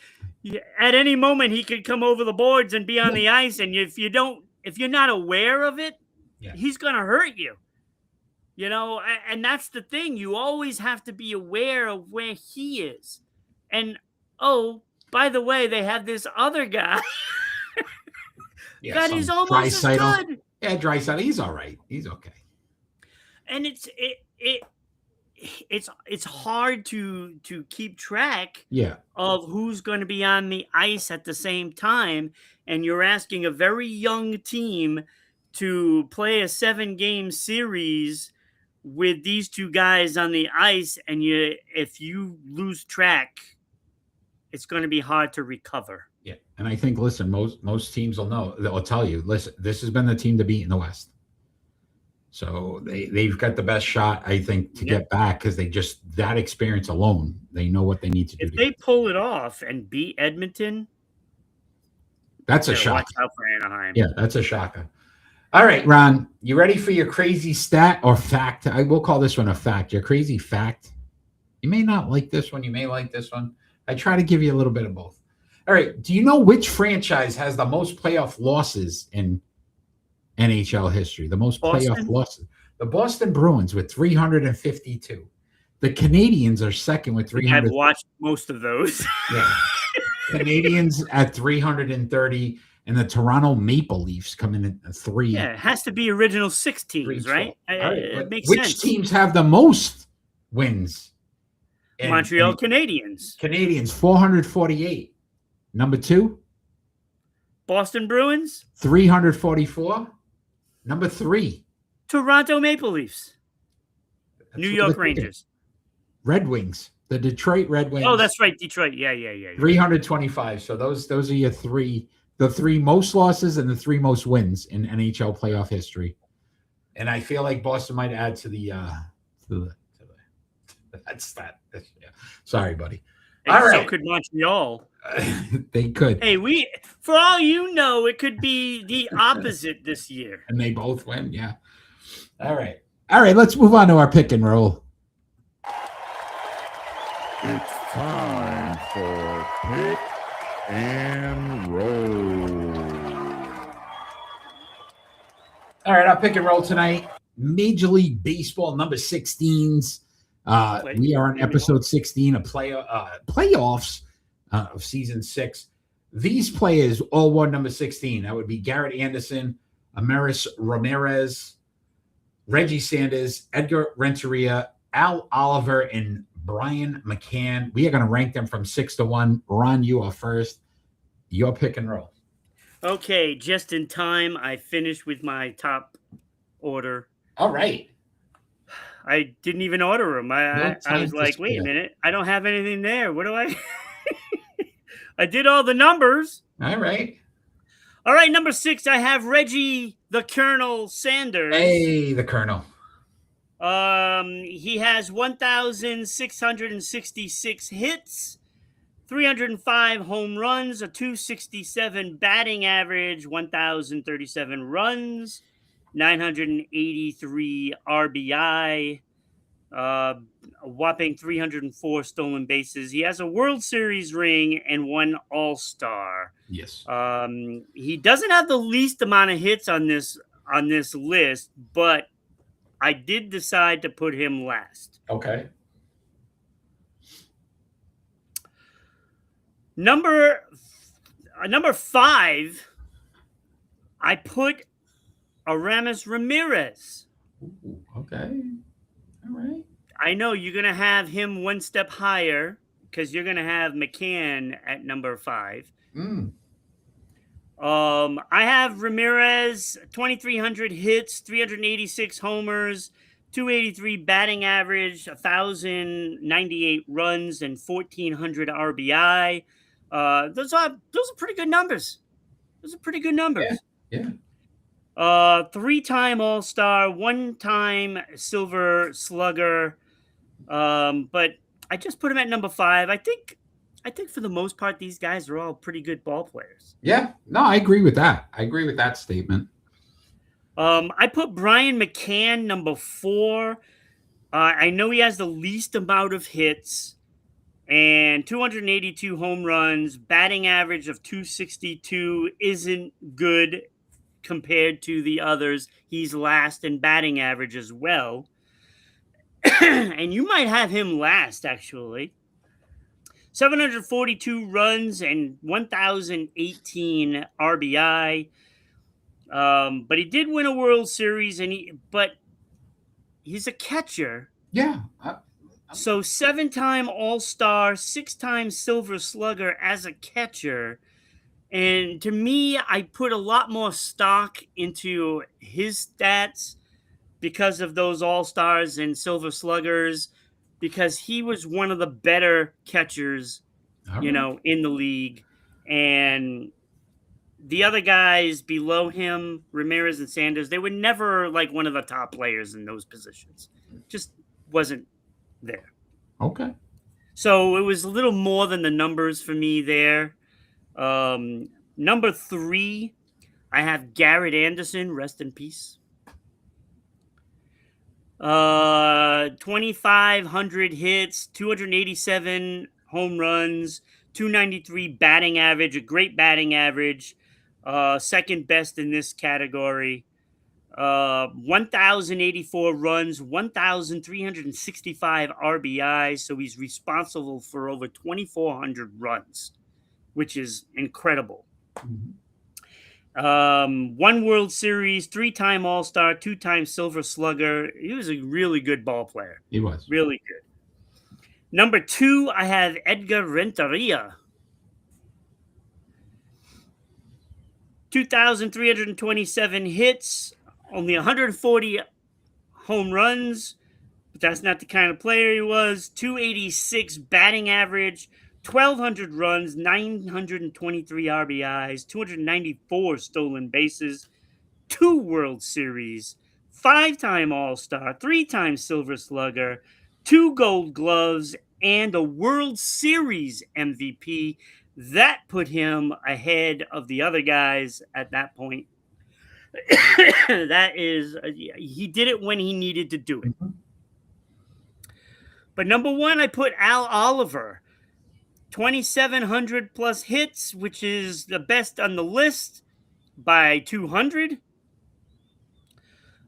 at any moment he could come over the boards and be on the ice, and if you're not aware of it, he's going to hurt you. And that's the thing. You always have to be aware of where he is. And by the way, they have this other guy that is almost as good. Yeah, Draisaitl. He's all right. He's okay. And it's hard to keep track of who's going to be on the ice at the same time. And you're asking a very young team to play a 7-game series with these two guys on the ice. And if you lose track, it's going to be hard to recover. Yeah. And I think, listen, most teams will know. They'll tell you, listen, this has been the team to beat in the West. So they've got the best shot, I think, to get back, because that experience alone, they know what they need to do. If they pull it off and beat Edmonton, that's a shock. Watch out for Anaheim. Yeah, that's a shocker. All right, Ron, you ready for your crazy stat or fact? I will call this one a fact. Your crazy fact. You may not like this one. You may like this one. I try to give you a little bit of both. All right. Do you know which franchise has the most playoff losses in NHL history? The most playoff losses. The Boston Bruins with 352. The Canadiens are second with 300. I've watched most of those. Yeah. Canadiens at 330. And the Toronto Maple Leafs come in at 3. Yeah, it has to be original 6 teams, 3-12. right? All right, It makes which sense. teams have the most wins? Montreal Canadiens. Canadians, 448. Number 2? Boston Bruins. 344. Number 3? Toronto Maple Leafs. That's New what York we're thinking. Rangers. Red Wings. The Detroit Red Wings. Oh, that's right, Detroit. Yeah. 325. So those are your 3, the 3 most losses and the 3 most wins in NHL playoff history. And I feel like Boston might add to the that's that. Yeah. Sorry, buddy. Hey, All so right. could Montreal. They could. Hey, for all you know, it could be the opposite this year. And they both win. Yeah. All right. Let's move on to our pick and roll. It's time for pick and roll. All right, our pick and roll tonight. Major League Baseball number 16s. We are on episode 16 of playoffs of season 6. These players all won number 16. That would be Garrett Anderson, Amaris Ramirez, Reggie Sanders, Edgar Renteria, Al Oliver, and Brian McCann. We are going to rank them from 6 to 1. Ron, you are first. Your pick and roll. Okay, just in time, I finished with my top order. All right. I didn't even order them. I was like, wait a spare. minute, I don't have anything there. What do I? I did all the numbers. All right. All right, number 6, I have Reggie the Colonel Sanders. Hey, the Colonel. He has 1,666 hits, 305 home runs, a 267 batting average, 1,037 runs, 983 RBI, a whopping 304 stolen bases. He has a World Series ring and 1 All-Star. Yes. He doesn't have the least amount of hits on this list, but I did decide to put him last. Okay. Number 5, I put Aramis Ramirez. Ooh, okay. All right. I know you're going to have him one step higher because you're going to have McCann at number 5. I have Ramirez, 2,300 hits, 386 homers, 283 batting average, 1,098 runs, and 1,400 RBI. Those are pretty good numbers. Yeah. 3-time All-Star, 1-time Silver Slugger. But I just put him at number 5. I think for the most part, these guys are all pretty good ball players. Yeah. No, I agree with that. I agree with that statement. I put Brian McCann number 4. I know he has the least amount of hits and 282 home runs. Batting average of 262 isn't good compared to the others. He's last in batting average as well. And you might have him last, actually. 742 runs and 1,018 RBI. But he did win a World Series, but he's a catcher. Yeah. So 7-time All-Star, 6-time Silver Slugger as a catcher. And to me, I put a lot more stock into his stats because of those All-Stars and Silver Sluggers, because he was one of the better catchers, in the league. And the other guys below him, Ramirez and Sanders, they were never like one of the top players in those positions. Just wasn't there. Okay. So it was a little more than the numbers for me there. Number 3, I have Garrett Anderson, rest in peace. 2,500 hits, 287 home runs, 293 batting average, a great batting average, second best in this category. 1,084 runs, 1,365 RBIs. So he's responsible for over 2,400 runs, which is incredible. Mm-hmm. One World Series, 3-time All-Star, 2-time Silver Slugger. He was a really good ball player. He was. Really good. Number 2, I have Edgar Renteria. 2,327 hits, only 140 home runs, but that's not the kind of player he was. 286 batting average, 1,200 runs, 923 RBIs, 294 stolen bases, 2 World Series, 5-time All-Star, 3-time Silver Slugger, 2 Gold Gloves, and a World Series MVP. That put him ahead of the other guys at that point. That is, he did it when he needed to do it. But number 1, I put Al Oliver. 2,700 plus hits, which is the best on the list by 200.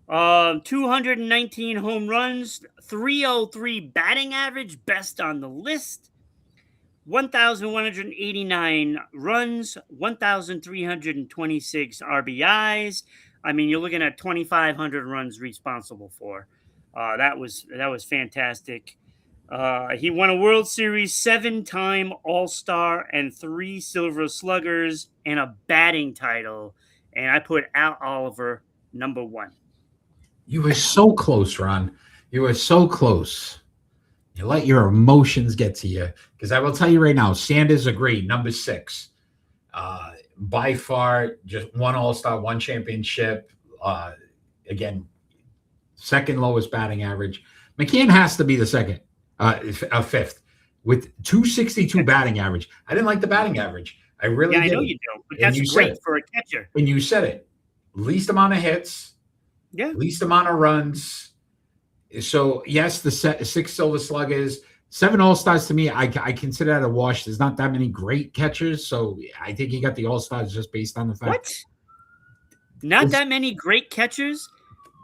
219 home runs, 303 batting average, best on the list. 1,189 runs, 1,326 RBIs. I mean, you're looking at 2,500 runs responsible for. That was fantastic. He won a World Series, 7-time All-Star, and 3 Silver Sluggers, and a batting title. And I put Al Oliver number 1. You were so close, Ron. You were so close. You let your emotions get to you. Because I will tell you right now, Sanders agreed, number 6. By far, just 1 All-Star, 1 championship. Again, second lowest batting average. McCann has to be the second, 5th, with 262 batting average. I didn't like the batting average. I really did. I know you don't, but that's great for a catcher. And you said it. Least amount of hits. Yeah. Least amount of runs. So, yes, the 6 Silver Sluggers, 7 All-Stars to me, I consider that a wash. There's not that many great catchers, so I think he got the All-Stars just based on the fact. What? Not that many great catchers?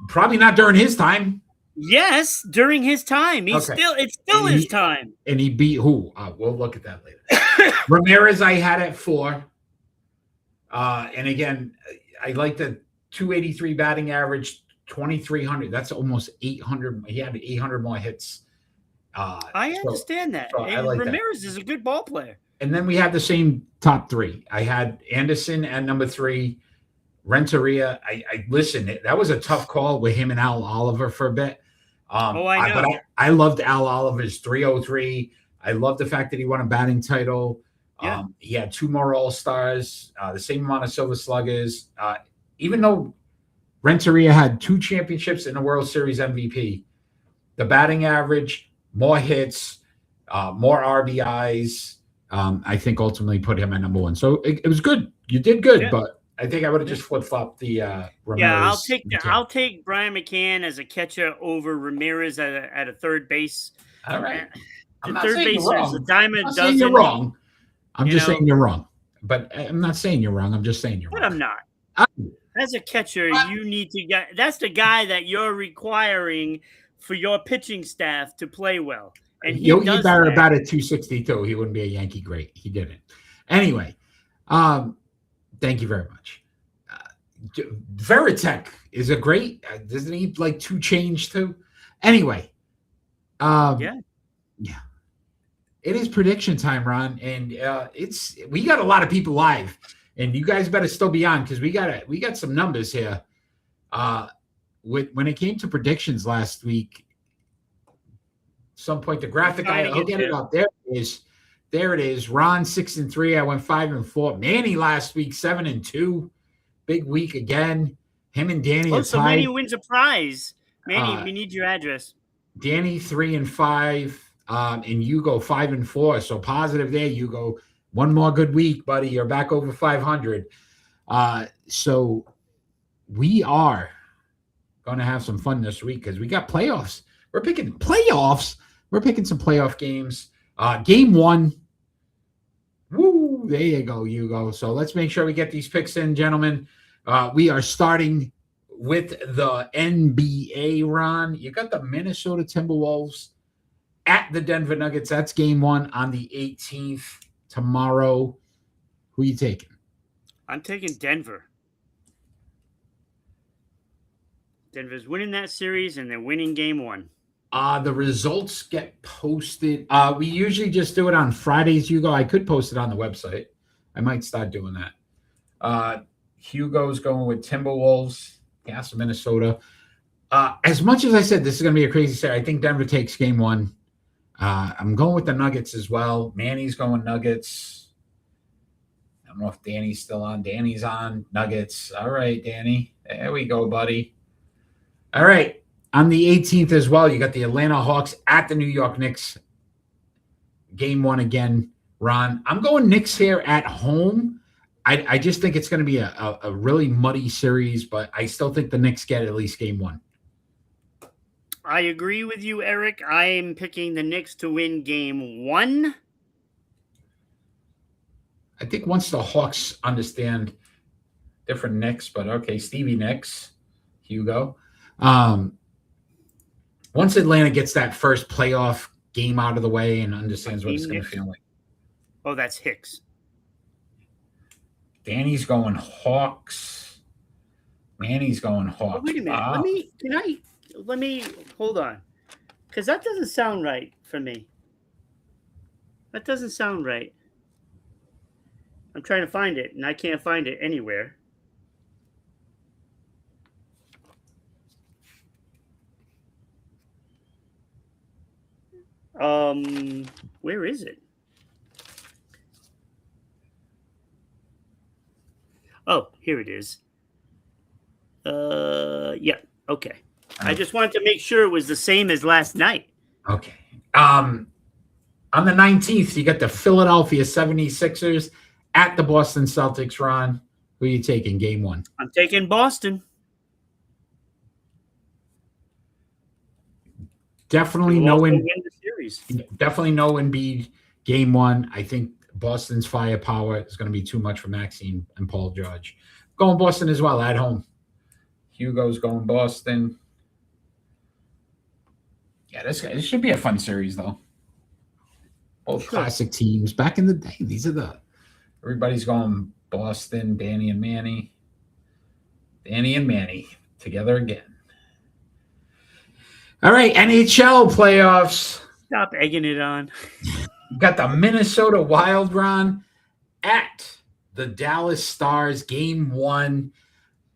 Probably not during his time. Yes, during his time. It's still his time. And he beat who? We'll look at that later. Ramirez I had at 4. And again, I like the 283 batting average, 2,300. That's almost 800. He had 800 more hits. I understand that. So and like Ramirez is a good ball player. And then we had the same top 3. I had Anderson at number 3, Renteria. I listen. That was a tough call with him and Al Oliver for a bit. I know. But I loved Al Oliver's 303. I love the fact that he won a batting title. Yeah. He had 2 more All-Stars, the same amount of Silver Sluggers. Even though Renteria had 2 championships and a World Series MVP, the batting average, more hits, more RBIs, I think ultimately put him at number 1. So it was good. You did good, but I think I would have just flip-flopped the Ramirez. Yeah, I'll take Brian McCann as a catcher over Ramirez at a third base. All right. I'm not third saying base you're is wrong. a diamond I'm not dozen. saying you're wrong. I'm just saying you're wrong. But I'm not saying you're wrong. I'm just saying you're wrong. But I'm not. As a catcher, you need to get – that's the guy that you're requiring for your pitching staff to play well. And he Yogi does Berra that. batted 262. He wouldn't be a Yankee great. He didn't. Anyway, thank you very much. Veritek is a great. Doesn't he like to change too? Anyway, yeah. It is prediction time, Ron, and we got a lot of people live, and you guys better still be on because we got some numbers here. When it came to predictions last week, some point the graphic I'll get it up. There it is. Ron 6-3. I went 5-4. Manny last week 7-2. Big week again. Him and Danny are tied. So Manny wins a prize. Manny, we need your address. Danny 3-5. And you go 5-4. So positive there. You go one more good week, buddy. You're back over 500. So we are going to have some fun this week because we got playoffs. We're picking playoffs. We're picking some playoff games. Game 1. Woo! There you go, Hugo. So let's make sure we get these picks in, gentlemen. We are starting with the NBA, Ron. You got the Minnesota Timberwolves at the Denver Nuggets. That's game 1 on the 18th tomorrow. Who are you taking? I'm taking Denver. Denver's winning that series, and they're winning game 1. The results get posted. We usually just do it on Fridays, Hugo. I could post it on the website. I might start doing that. Hugo's going with Timberwolves, Gas of Minnesota. As much as I said this is going to be a crazy series, I think Denver takes game 1. I'm going with the Nuggets as well. Manny's going Nuggets. I don't know if Danny's still on. Danny's on. Nuggets. All right, Danny. There we go, buddy. All right. On the 18th as well, you got the Atlanta Hawks at the New York Knicks. Game 1 again, Ron. I'm going Knicks here at home. I just think it's going to be a really muddy series, but I still think the Knicks get at least game 1. I agree with you, Eric. I am picking the Knicks to win game 1. I think once the Hawks understand different Knicks, but okay, Stevie Nicks, Hugo. Once Atlanta gets that first playoff game out of the way and understands what it's going to feel like. Oh, that's Hicks. Danny's going Hawks. Manny's going Hawks. Oh, wait a minute. Let me hold on. Because that doesn't sound right for me. That doesn't sound right. I'm trying to find it, and I can't find it anywhere. Where is it? Oh, here it is. Yeah, okay. I just wanted to make sure it was the same as last night. Okay. On the 19th, you got the Philadelphia 76ers at the Boston Celtics, Ron. Who are you taking game 1? I'm taking Boston. Definitely no win the series. Definitely no Embiid game 1. I think Boston's firepower is going to be too much for Maxime and Paul George. Going Boston as well at home. Hugo's going Boston. Yeah, this should be a fun series though. Both classic teams back in the day. Everybody's going Boston. Danny and Manny. Danny and Manny together again. All right, NHL playoffs. Stop egging it on. Got the Minnesota Wild, Ron, at the Dallas Stars, game 1.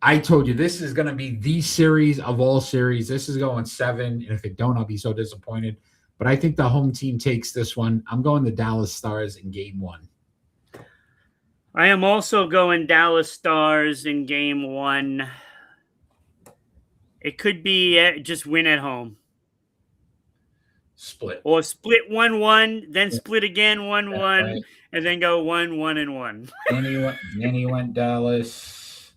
I told you this is going to be the series of all series. This is going 7, and if it don't, I'll be so disappointed. But I think the home team takes this one. I'm going the Dallas Stars in game 1. I am also going Dallas Stars in game 1. It could be just win at home. Split. Or split 1-1, then split again 1-1, right. And then go 1-1-1. Manny went Dallas.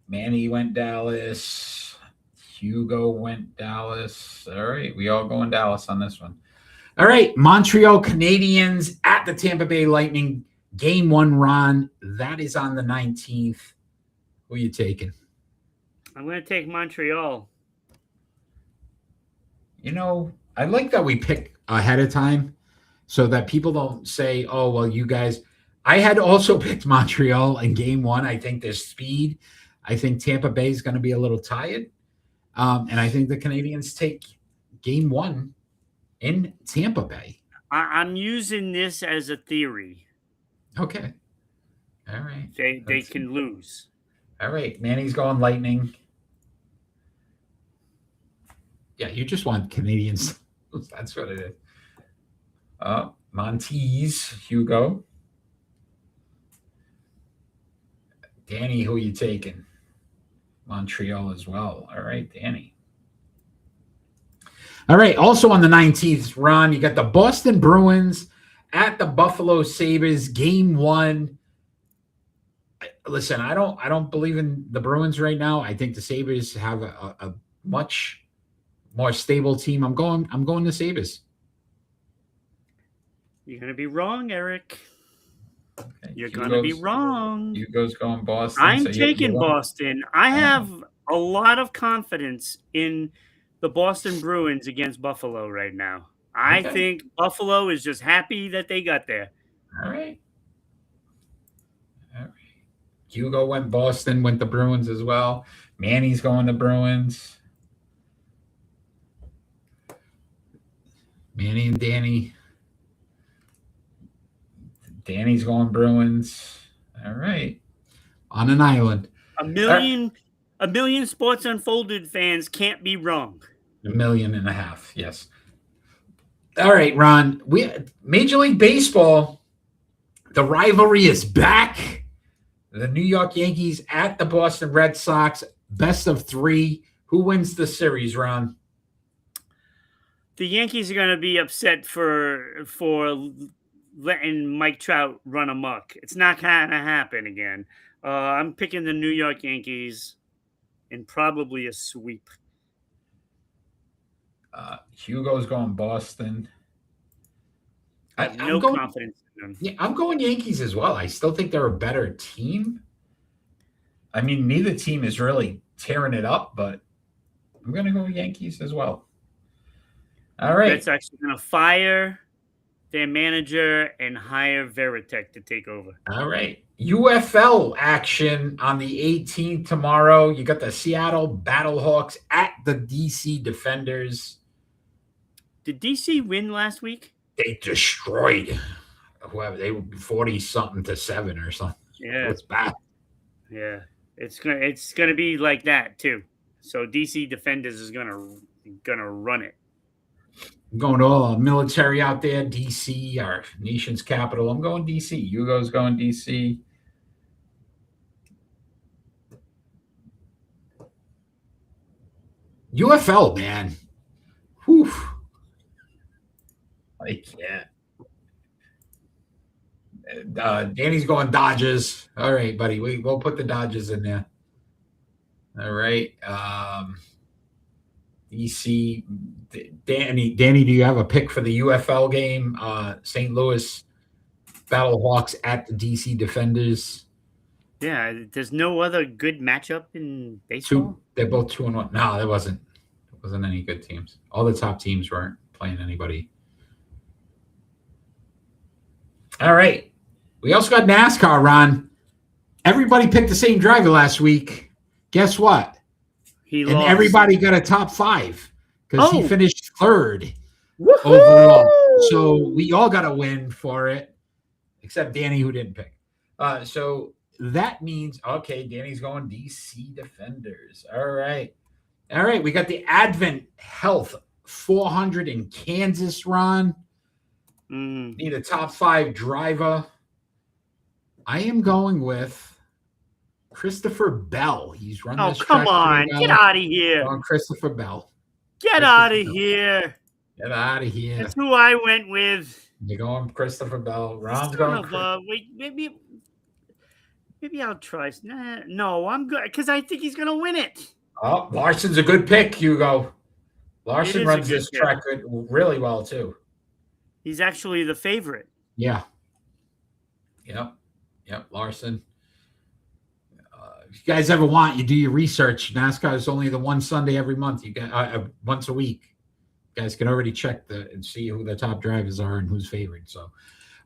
Manny went Dallas. Hugo went Dallas. All right, we all going Dallas on this one. All right, Montreal Canadiens at the Tampa Bay Lightning. Game 1, Ron. That is on the 19th. Who are you taking? I'm going to take Montreal. You know, I like that we pick ahead of time so that people don't say, oh, well, you guys. I had also picked Montreal in game 1. I think there's speed. I think Tampa Bay is going to be a little tired. And I think the Canadiens take game 1 in Tampa Bay. I'm using this as a theory. Okay. All right. They can lose. All right. Manny's going Lightning. Yeah, you just want Canadians. That's what it is. Montes, Hugo. Danny, who are you taking? Montreal as well. All right, Danny. All right, also on the 19th, Ron, you got the Boston Bruins at the Buffalo Sabres, game 1. Listen, I don't believe in the Bruins right now. I think the Sabres have a much more stable team. I'm going the Sabres. You're going to be wrong, Eric. Okay. You're going to be wrong. Hugo's going Boston. I'm taking Boston. I have a lot of confidence in the Boston Bruins against Buffalo right now. I think Buffalo is just happy that they got there. All right. Hugo went Boston, went the Bruins as well. Manny's going to Bruins. Manny and Danny. Danny's going Bruins. All right. On an island. A million Sports Unfolded fans can't be wrong. 1.5 million, yes. All right, Ron. Major League Baseball, the rivalry is back. The New York Yankees at the Boston Red Sox, best of 3. Who wins the series, Ron? The Yankees are going to be upset for letting Mike Trout run amok. It's not going to happen again. I'm picking the New York Yankees in probably a sweep. Hugo's going Boston. I'm going, confidence in them. Yeah, I'm going Yankees as well. I still think they're a better team. I mean, neither team is really tearing it up, but I'm going to go Yankees as well. All right. That's actually going to fire their manager and hire Veritek to take over. All right. UFL action on the 18th tomorrow. You got the Seattle Battlehawks at the DC Defenders. Did DC win last week? They destroyed whoever. They were 40-something to 7 or something. Yeah. It's bad. Yeah. It's gonna be like that too. So DC Defenders is gonna run it. I'm going to all our military out there, DC, our nation's capital. I'm going DC. Hugo's going DC. UFL, man. Whew. I can't. Danny's going Dodgers. All right, buddy. We'll put the Dodgers in there. All right. DC. Danny, do you have a pick for the UFL game? St. Louis Battlehawks at the DC Defenders. Yeah, there's no other good matchup in baseball. They're both 2-1. No, there wasn't any good teams. All the top teams weren't playing anybody. All right. We also got NASCAR, Ron. Everybody picked the same driver last week. Guess what? He lost. Everybody got a top 5 because he finished 3rd Woo-hoo! overall. So we all got a win for it, except Danny, who didn't pick. So that means, okay, Danny's going DC Defenders. All right. We got the Advent Health 400 in Kansas, Ron. Need a top 5 driver. I am going with Christopher Bell. He's running this track. Oh, come on. Get out of here. On Christopher Bell. Get out of here. Get out of here. That's who I went with. You're going Christopher Bell. Ron's going. Wait, maybe I'll try. No, I'm good because I think he's going to win it. Oh, Larson's a good pick, Hugo. Larson runs this track really well, too. He's actually the favorite. Yeah. Yep, Larson. If you guys ever want, you do your research. NASCAR is only the one Sunday every month. You get once a week. You guys can already check and see who the top drivers are and who's favored. So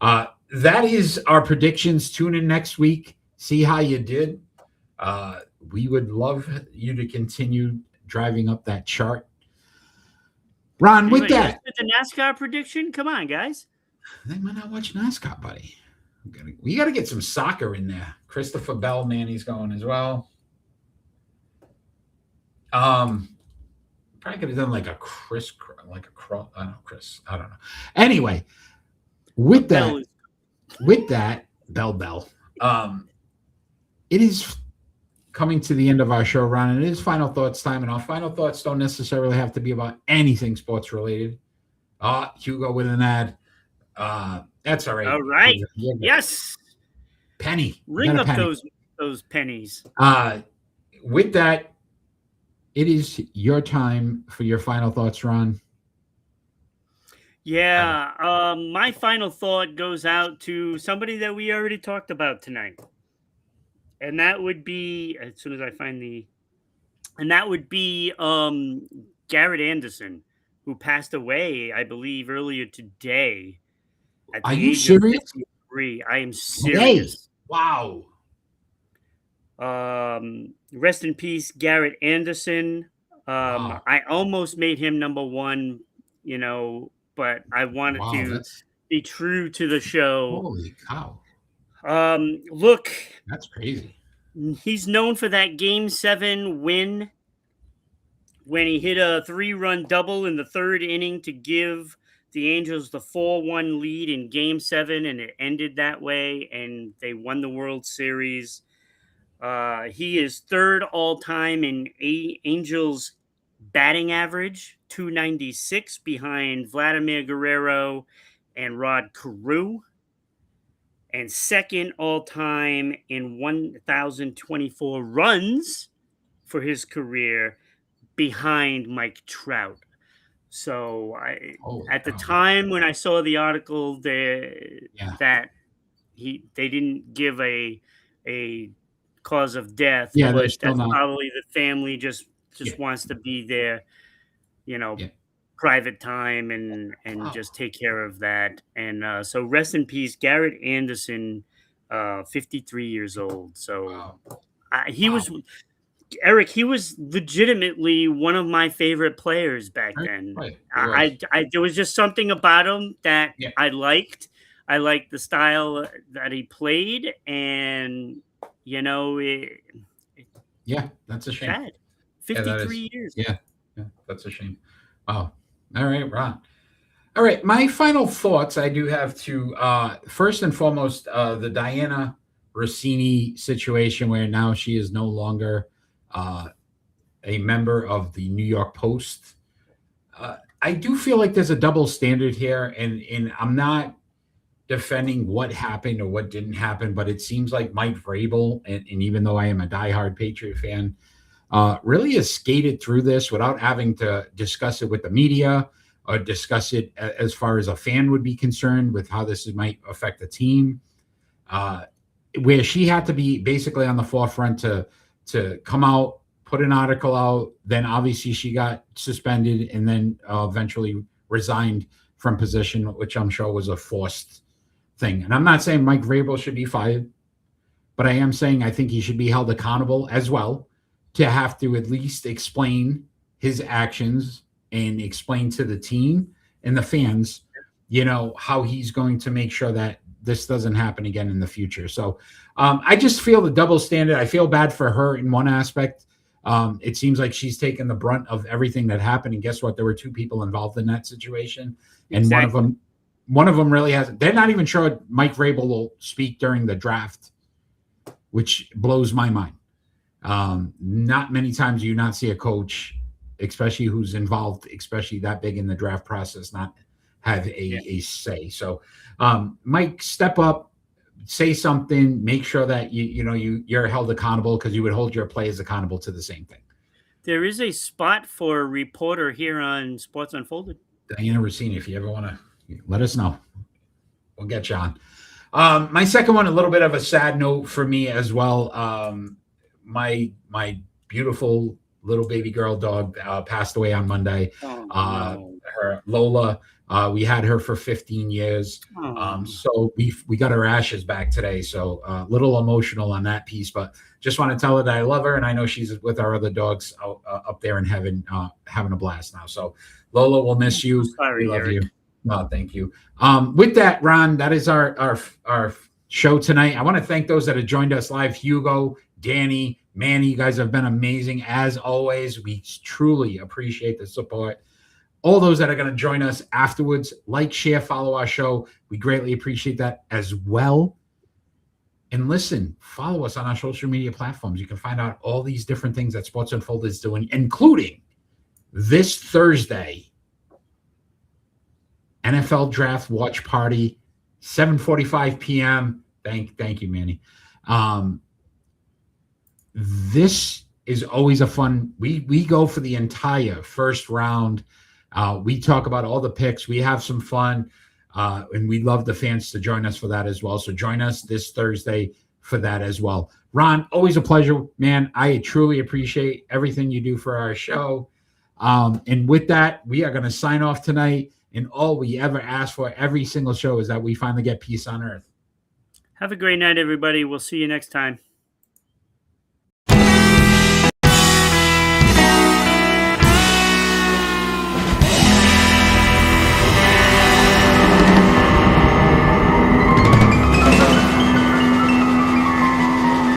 that is our predictions. Tune in next week. See how you did. We would love you to continue driving up that chart. Ron, with that. The NASCAR prediction? Come on, guys. They might not watch NASCAR, buddy. We got to get some soccer in there. Christopher Bell, Manny's going as well. Probably could have done like a Chris. I don't know. Anyway, with that, Bell. It is coming to the end of our show, Ron, and it is final thoughts time, and our final thoughts don't necessarily have to be about anything sports related. Hugo with an ad. That's all right. All right. Yes. Penny. Ring up those pennies. With that, it is your time for your final thoughts, Ron. Yeah. My final thought goes out to somebody that we already talked about tonight. And that would be, as soon as I find Garrett Anderson, who passed away, I believe, earlier today. Are you serious? I am serious. Wow. Rest in peace, Garrett Anderson. Wow. I almost made him number one, but I wanted Wow. to That's be true to the show. holy cow. Look, That's crazy. he's known for that Game 7 win when he hit a 3-run double in the third inning to give the Angels the 4-1 lead in Game 7, and it ended that way, and they won the World Series. He is third all time in Angels batting average, 296, behind Vladimir Guerrero and Rod Carew, and second all time in 1,024 runs for his career, behind Mike Trout. So at the time when I saw the article that they didn't give a cause of death, Yeah, they're but still that's not. probably the family just Yeah. wants to be there, Yeah. private time and Wow. just take care of that. And so rest in peace, Garrett Anderson, 53 years old. So Wow. he Wow. was Eric. He was legitimately one of my favorite players back Right, then. right. He was. There was just something about him that Yeah. I liked. I liked the style that he played, and Yeah, that's a shame. sad. Yeah, that is. 53 years. Yeah, that's a shame. Wow. All right, Ron. All right, my final thoughts I do have to first and foremost the Diana Rossini situation, where now she is no longer a member of the New York Post. I do feel like there's a double standard here, and I'm not defending what happened or what didn't happen, but it seems like Mike Vrabel, and even though I am a diehard Patriot fan, really has skated through this without having to discuss it with the media or discuss it as far as a fan would be concerned with how this might affect the team. Where she had to be basically on the forefront to come out, put an article out. Then obviously she got suspended and then eventually resigned from position, which I'm sure was a forced thing. And I'm not saying Mike Vrabel should be fired, but I am saying I think he should be held accountable as well, to have to at least explain his actions and explain to the team and the fans, how he's going to make sure that this doesn't happen again in the future. So I just feel the double standard. I feel bad for her in one aspect. It seems like she's taken the brunt of everything that happened. And guess what? There were two people involved in that situation. And Exactly. one of them really hasn't. They're not even sure Mike Vrabel will speak during the draft, which blows my mind. Not many times do you not see a coach, especially who's involved, especially that big in the draft process, not have a say. So, Mike, step up, say something, make sure that you're held accountable, because you would hold your players accountable to the same thing. There is a spot for a reporter here on Sports Unfolded. Diana Rossini, if you ever want to, let us know. We'll get you on. My second one, a little bit of a sad note for me as well. My beautiful little baby girl dog passed away on Monday. Her Lola, we had her for 15 years. So we got her ashes back today. So a little emotional on that piece, but just want to tell her that I love her, and I know she's with our other dogs up there in heaven, having a blast now. So Lola, we'll miss you. Sorry, we love Eric. you. No, thank you. With that, Ron, that is our show tonight. I want to thank those that have joined us live. Hugo, Danny, Manny, you guys have been amazing as always. We truly appreciate the support. All those that are going to join us afterwards, like, share, follow our show. We greatly appreciate that as well. And listen, follow us on our social media platforms. You can find out all these different things that Sports Unfolded is doing, including this Thursday, NFL Draft Watch Party, 7:45 p.m. Thank you, Manny. This is always a fun. We go for the entire first round. We talk about all the picks. We have some fun, and we love the fans to join us for that as well. So join us this Thursday for that as well. Ron, always a pleasure, man. I truly appreciate everything you do for our show. And with that, we are going to sign off tonight. And all we ever ask for every single show is that we finally get peace on earth. Have a great night, everybody. We'll see you next time.